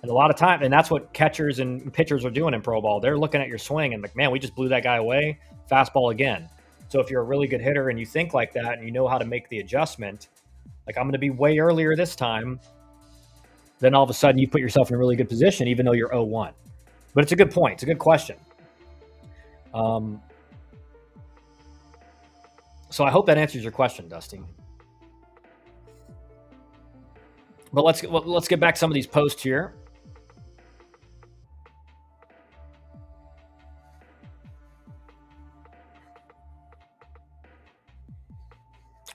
And a lot of time, and that's what catchers and pitchers are doing in pro ball. They're looking at your swing and like, man, we just blew that guy away. Fastball again. So if you're a really good hitter and you think like that and you know how to make the adjustment, like I'm going to be way earlier this time, then all of a sudden you put yourself in a really good position, even though you're 0-1. But it's a good point. It's a good question. So I hope that answers your question, Dusty. But let's get back some of these posts here.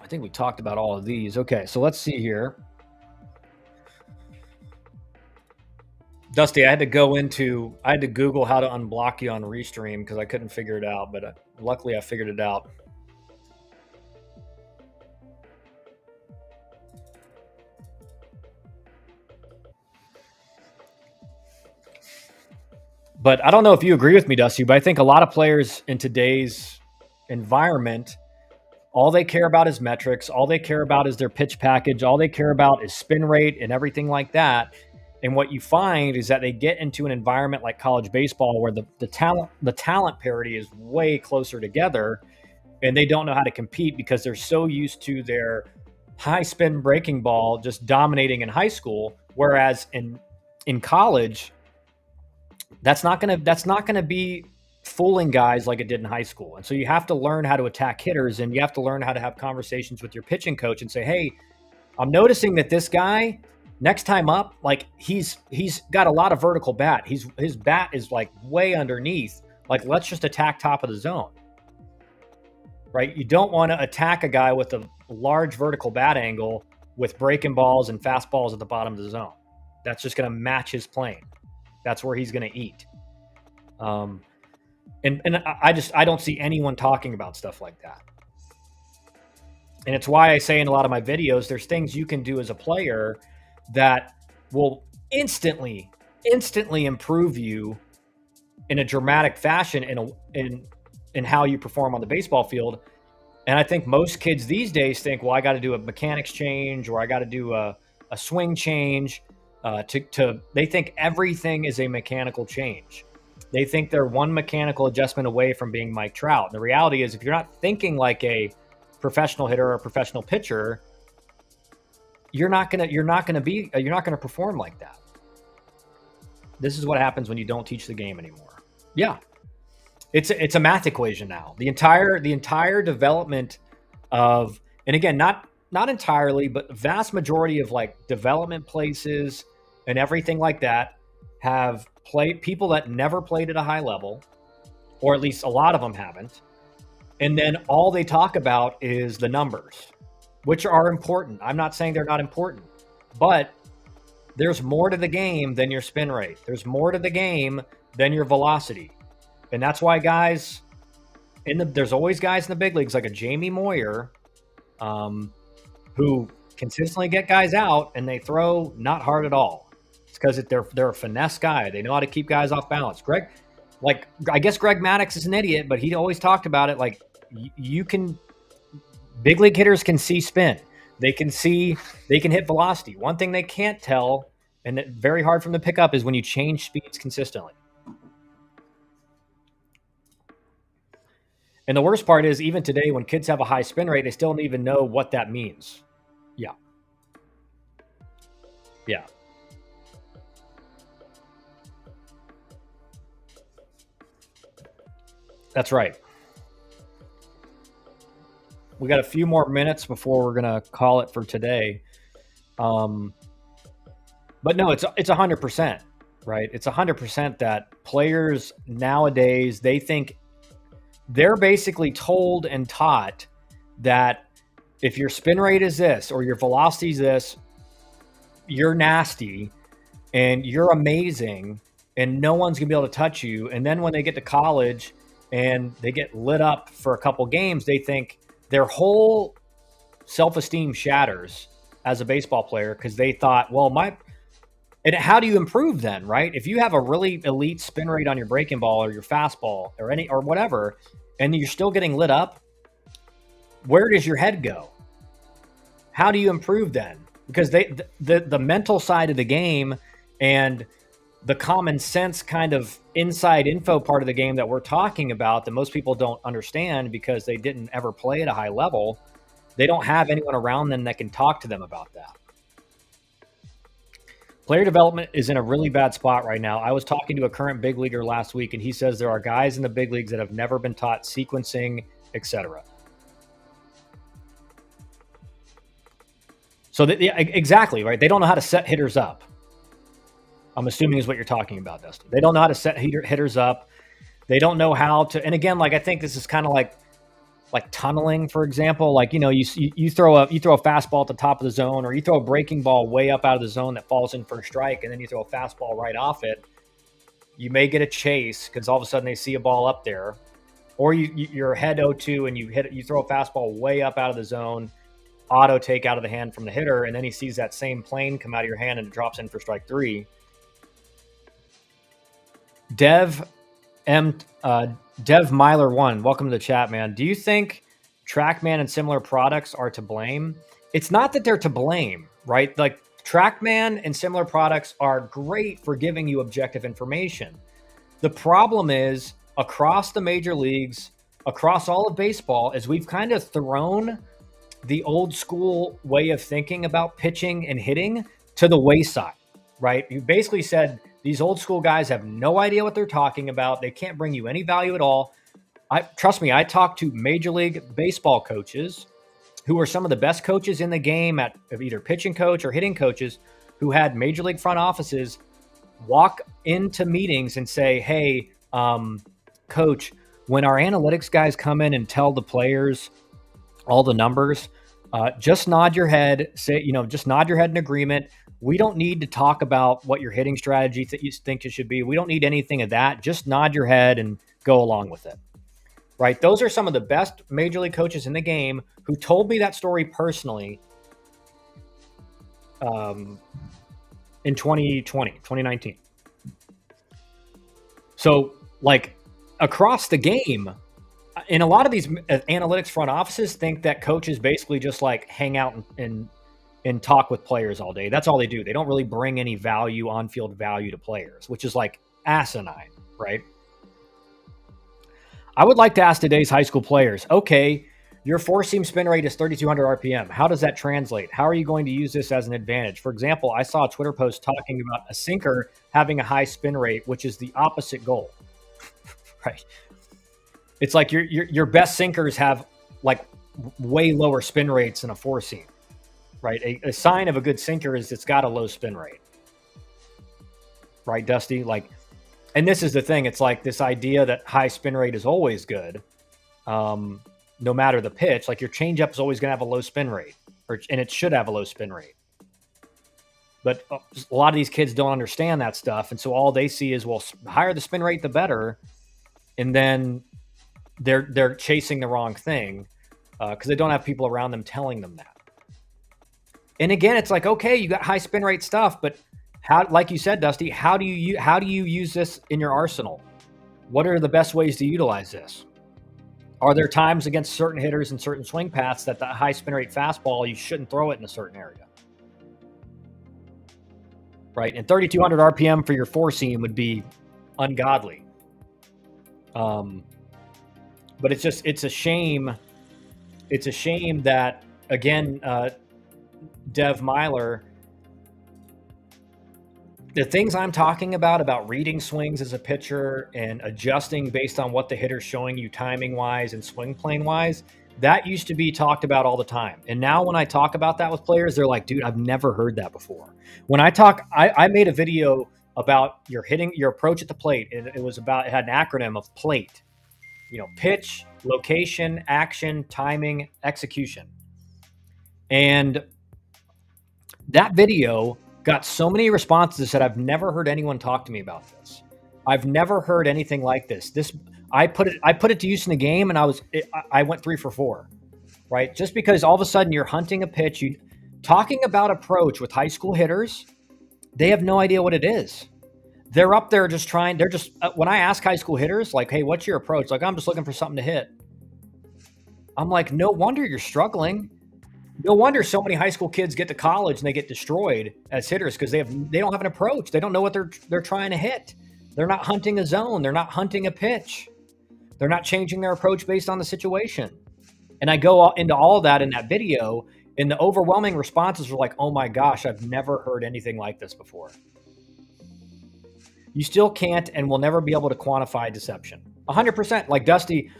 I think we talked about all of these. Okay, so let's see here. Dusty, I had to Google how to unblock you on Restream because I couldn't figure it out, but luckily I figured it out. But I don't know if you agree with me, Dusty, but I think a lot of players in today's environment, all they care about is metrics. All they care about is their pitch package. All they care about is spin rate and everything like that. And what you find is that they get into an environment like college baseball where the talent parity is way closer together, and they don't know how to compete because they're so used to their high spin breaking ball just dominating in high school. Whereas in college, that's not gonna be fooling guys like it did in high school. And so you have to learn how to attack hitters, and you have to learn how to have conversations with your pitching coach and say, hey, I'm noticing that this guy next time up, like he's got a lot of vertical bat. His bat is like way underneath. Like, let's just attack top of the zone, right? You don't want to attack a guy with a large vertical bat angle with breaking balls and fastballs at the bottom of the zone. That's just going to match his plane. That's where he's going to eat. And I don't see anyone talking about stuff like that. And it's why I say in a lot of my videos, there's things you can do as a player that will instantly improve you in a dramatic fashion in how you perform on the baseball field. And I think most kids these days think, well, I got to do a mechanics change, or I got to do a swing change. They think everything is a mechanical change. They think they're one mechanical adjustment away from being Mike Trout. The reality is, if you're not thinking like a professional hitter or a professional pitcher, you're not gonna perform like that. This is what happens when you don't teach the game anymore. Yeah, it's a math equation now. The entire development of, and again, not entirely, but vast majority of like development places and everything like that have played people that never played at a high level, or at least a lot of them haven't. And then all they talk about is the numbers, which are important. I'm not saying they're not important, but there's more to the game than your spin rate. There's more to the game than your velocity. And that's why guys there's always guys in the big leagues like a Jamie Moyer, who consistently get guys out and they throw not hard at all. It's because they're a finesse guy. They know how to keep guys off balance. I guess Greg Maddux is an idiot, but he always talked about it. Like, big league hitters can see spin. They can hit velocity. One thing they can't tell, and very hard for them to pick up, is when you change speeds consistently. And the worst part is, even today, when kids have a high spin rate, they still don't even know what that means. Yeah. That's right. We got a few more minutes before we're going to call it for today. But no, it's 100%, right? It's 100% that players nowadays, they think they're basically told and taught that if your spin rate is this or your velocity is this, you're nasty and you're amazing and no one's going to be able to touch you. And then when they get to college and they get lit up for a couple games, they think their whole self-esteem shatters as a baseball player because they thought, well, and how do you improve then, right? If you have a really elite spin rate on your breaking ball or your fastball or whatever, and you're still getting lit up, where does your head go? How do you improve then? Because the mental side of the game and the common sense kind of inside info part of the game that we're talking about that most people don't understand because they didn't ever play at a high level, they don't have anyone around them that can talk to them about that. Player development is in a really bad spot right now. I was talking to a current big leaguer last week, and he says there are guys in the big leagues that have never been taught sequencing, etc. So exactly, right? They don't know how to set hitters up. I'm assuming is what you're talking about, Dustin. They don't know how to set hitters up. They don't know how to, and again, like I think this is kind of like tunneling, for example. Like, you know, you throw a fastball at the top of the zone, or you throw a breaking ball way up out of the zone that falls in for a strike, and then you throw a fastball right off it. You may get a chase because all of a sudden they see a ball up there, or you're head 0-2 and you throw a fastball way up out of the zone, auto take out of the hand from the hitter, and then he sees that same plane come out of your hand and it drops in for strike 3. Dev Myler 1, welcome to the chat, man. Do you think TrackMan and similar products are to blame? It's not that they're to blame, right? Like, TrackMan and similar products are great for giving you objective information. The problem is, across the major leagues, across all of baseball, is we've kind of thrown the old school way of thinking about pitching and hitting to the wayside, right? You basically said, These old school guys have no idea what they're talking about. They can't bring you any value at all. Trust me, I talked to Major League Baseball coaches who are some of the best coaches in the game at either pitching coach or hitting coaches, who had Major League front offices walk into meetings and say, hey, coach, when our analytics guys come in and tell the players all the numbers, just nod your head, just nod your head in agreement. We don't need to talk about what your hitting strategy that you think it should be. We don't need anything of that. Just nod your head and go along with it. Right? Those are some of the best Major League coaches in the game who told me that story personally in 2019. So, like, across the game, in a lot of these analytics front offices think that coaches basically just like hang out and talk with players all day. That's all they do. They don't really bring any value, on-field value to players, which is like asinine, right? I would like to ask today's high school players, okay, your four-seam spin rate is 3,200 RPM. How does that translate? How are you going to use this as an advantage? For example, I saw a Twitter post talking about a sinker having a high spin rate, which is the opposite goal, right? It's like your best sinkers have like way lower spin rates than a four-seam, right? A sign of a good sinker is it's got a low spin rate, right, Dusty? Like, and this is the thing. It's like this idea that high spin rate is always good, no matter the pitch. Like your changeup is always going to have a low spin rate, and it should have a low spin rate. But a lot of these kids don't understand that stuff, and so all they see is, well, the higher the spin rate, the better, and then they're chasing the wrong thing because they don't have people around them telling them that. And again, it's like, okay, you got high spin rate stuff, but how, like you said, Dusty, how do you use this in your arsenal? What are the best ways to utilize this? Are there times against certain hitters and certain swing paths that the high spin rate fastball, you shouldn't throw it in a certain area? Right? And 3,200 RPM for your four seam would be ungodly. But it's a shame. It's a shame that, again, Dev Myler, the things I'm talking about reading swings as a pitcher and adjusting based on what the hitter's showing you timing wise and swing plane wise, that used to be talked about all the time. And now when I talk about that with players, they're like, dude, I've never heard that before. When I made a video about your approach at the plate. And it had an acronym of PLATE, pitch, location, action, timing, execution. And that video got so many responses that I've never heard anyone talk to me about this. I've never heard anything like this. I put it to use in the game, and I went 3 for 4, right? Just because all of a sudden you're hunting a pitch, talking about approach with high school hitters, they have no idea what it is. They're up there when I ask high school hitters, like, hey, what's your approach? Like, I'm just looking for something to hit. I'm like, no wonder you're struggling. No wonder so many high school kids get to college and they get destroyed as hitters because they don't have an approach. They don't know what they're trying to hit. They're not hunting a zone. They're not hunting a pitch. They're not changing their approach based on the situation. And I go into all of that in that video, and the overwhelming responses were like, oh my gosh, I've never heard anything like this before. You still can't and will never be able to quantify deception. 100%. Like Dusty,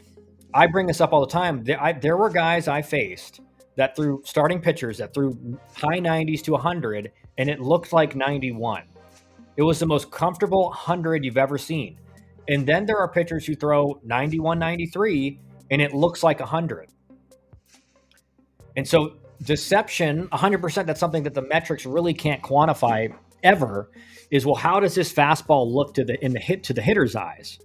I bring this up all the time. There were guys I faced that threw starting pitchers that threw high 90s to 100, and it looked like 91. It was the most comfortable 100 you've ever seen. And then there are pitchers who throw 91, 93, and it looks like 100. And so deception, 100%, that's something that the metrics really can't quantify ever, is, well, how does this fastball look to the hitter's eyes?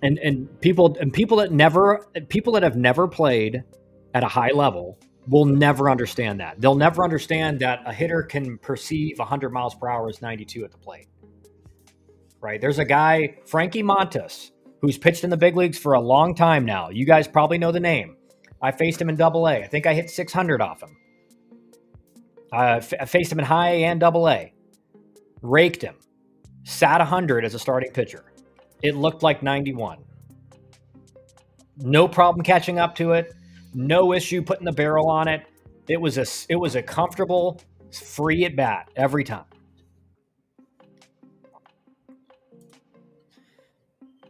And people that have never played at a high level will never understand that. They'll never understand that a hitter can perceive 100 miles per hour as 92 at the plate. Right? There's a guy, Frankie Montas, who's pitched in the big leagues for a long time now. You guys probably know the name. I faced him in Double-A. I think I hit 600 off him. I faced him in high A and Double-A. Raked him. Sat 100 as a starting pitcher. It looked like 91. No problem catching up to it. No issue putting the barrel on it. It was a comfortable, free at bat every time.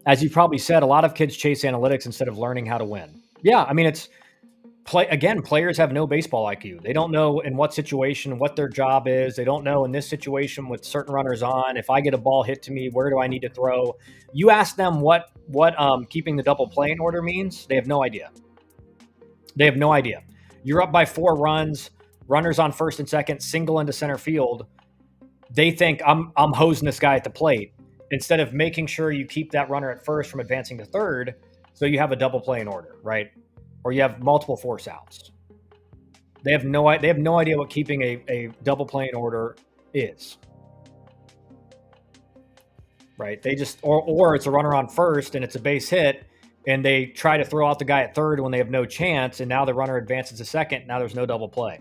as you probably said, a lot of kids chase analytics instead of learning how to win. Yeah, I mean, it's players have no baseball IQ. They don't know in what situation what their job is. They don't know in this situation with certain runners on, if I get a ball hit to me, where do I need to throw? You ask them what keeping the double play in order means, they have no idea. They have no idea. You're up by 4 runs, runners on first and second, single into center field. They think I'm hosing this guy at the plate instead of making sure you keep that runner at first from advancing to third, so you have a double play in order, right? Or you have multiple force outs. They have no idea what keeping a double play in order is, right? They just or it's a runner on first and it's a base hit, and they try to throw out the guy at third when they have no chance, and now the runner advances to second. Now there's no double play,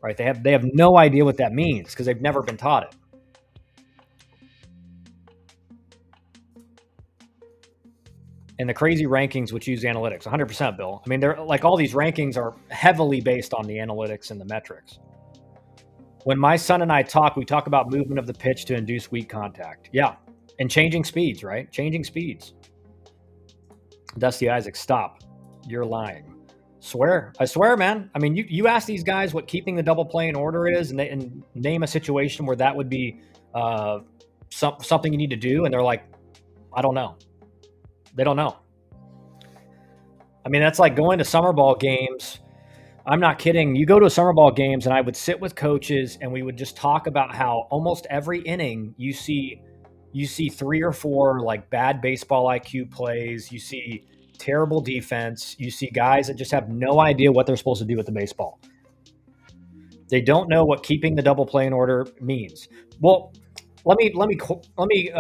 right? They have no idea what that means because they've never been taught it. And the crazy rankings which use analytics, 100%, Bill. I mean, they're like, all these rankings are heavily based on the analytics and the metrics. When my son and I talk, we talk about movement of the pitch to induce weak contact. Yeah, and changing speeds, right? Changing speeds. Dusty Isaac, stop. You're lying. Swear. I swear, man. I mean, you ask these guys what keeping the double play in order is, and name a situation where that would be something you need to do, and they're like, I don't know. They don't know. I mean, that's like going to summer ball games. I'm not kidding. You go to a summer ball games, and I would sit with coaches, and we would just talk about how almost every inning you see 3 or 4 like bad baseball IQ plays. You see terrible defense. You see guys that just have no idea what they're supposed to do with the baseball. They don't know what keeping the double play in order means. Well, let me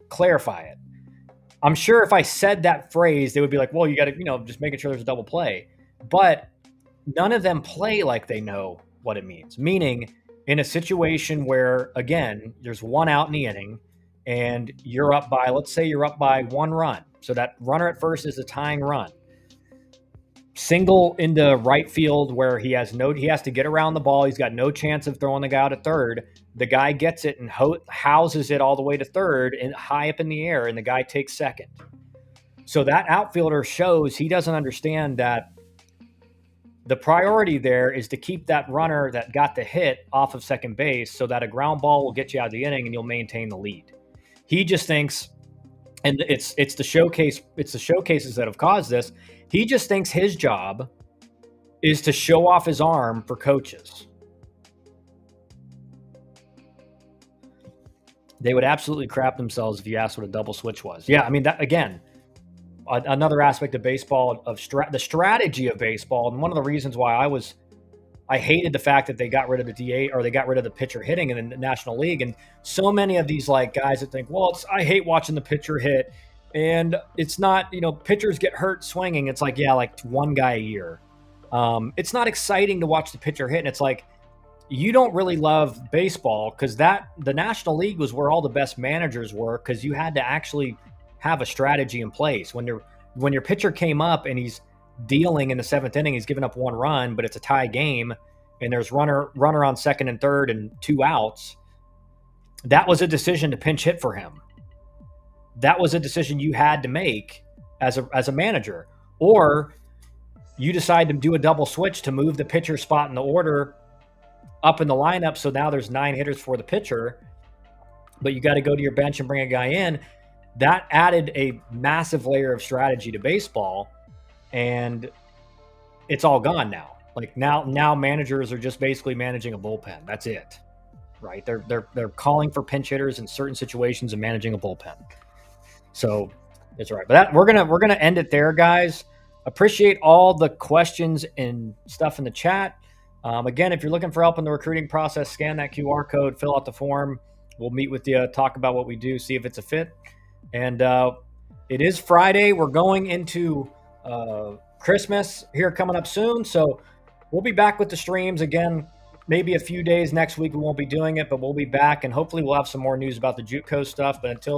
clarify it. I'm sure if I said that phrase, they would be like, well, you got to, just making sure there's a double play. But none of them play like they know what it means. Meaning, in a situation where, again, there's 1 out in the inning and you're up by, let's say you're up by 1 run. So that runner at first is a tying run. Single into right field where he has to get around the ball. He's got no chance of throwing the guy out at third. The guy gets it and houses it all the way to third and high up in the air, and the guy takes second. So that outfielder shows he doesn't understand that the priority there is to keep that runner that got the hit off of second base so that a ground ball will get you out of the inning and you'll maintain the lead. He just thinks, and it's the showcases that have caused this, he just thinks his job is to show off his arm for coaches. They would absolutely crap themselves if you asked what a double switch was. Yeah, I mean, that again, another aspect of baseball, of the strategy of baseball, and one of the reasons why I hated the fact that they got rid of the DA, or they got rid of the pitcher hitting in the National League. And so many of these like guys that think, well, I hate watching the pitcher hit, and it's not, pitchers get hurt swinging. It's like, yeah, like 1 guy a year. It's not exciting to watch the pitcher hit. And it's like, you don't really love baseball because the National League was where all the best managers were, because you had to actually have a strategy in place. When your pitcher came up and he's dealing in the 7th inning, he's given up 1 run, but it's a tie game, and there's runner on second and third and 2 outs. That was a decision to pinch hit for him. That was a decision you had to make as a manager. Or you decide to do a double switch to move the pitcher spot in the order up in the lineup, so now there's 9 hitters for the pitcher, but you got to go to your bench and bring a guy in. That added a massive layer of strategy to baseball, and it's all gone now. Like now managers are just basically managing a bullpen. That's it, right? They're calling for pinch hitters in certain situations and managing a bullpen. So it's all right. But we're gonna end it there, guys. Appreciate all the questions and stuff in the chat. Again, if you're looking for help in the recruiting process, scan that QR code, fill out the form. We'll meet with you, talk about what we do, see if it's a fit. And it is Friday. We're going into Christmas here coming up soon. So we'll be back with the streams again, maybe a few days next week. We won't be doing it, but we'll be back, and hopefully we'll have some more news about the JUCO stuff. But until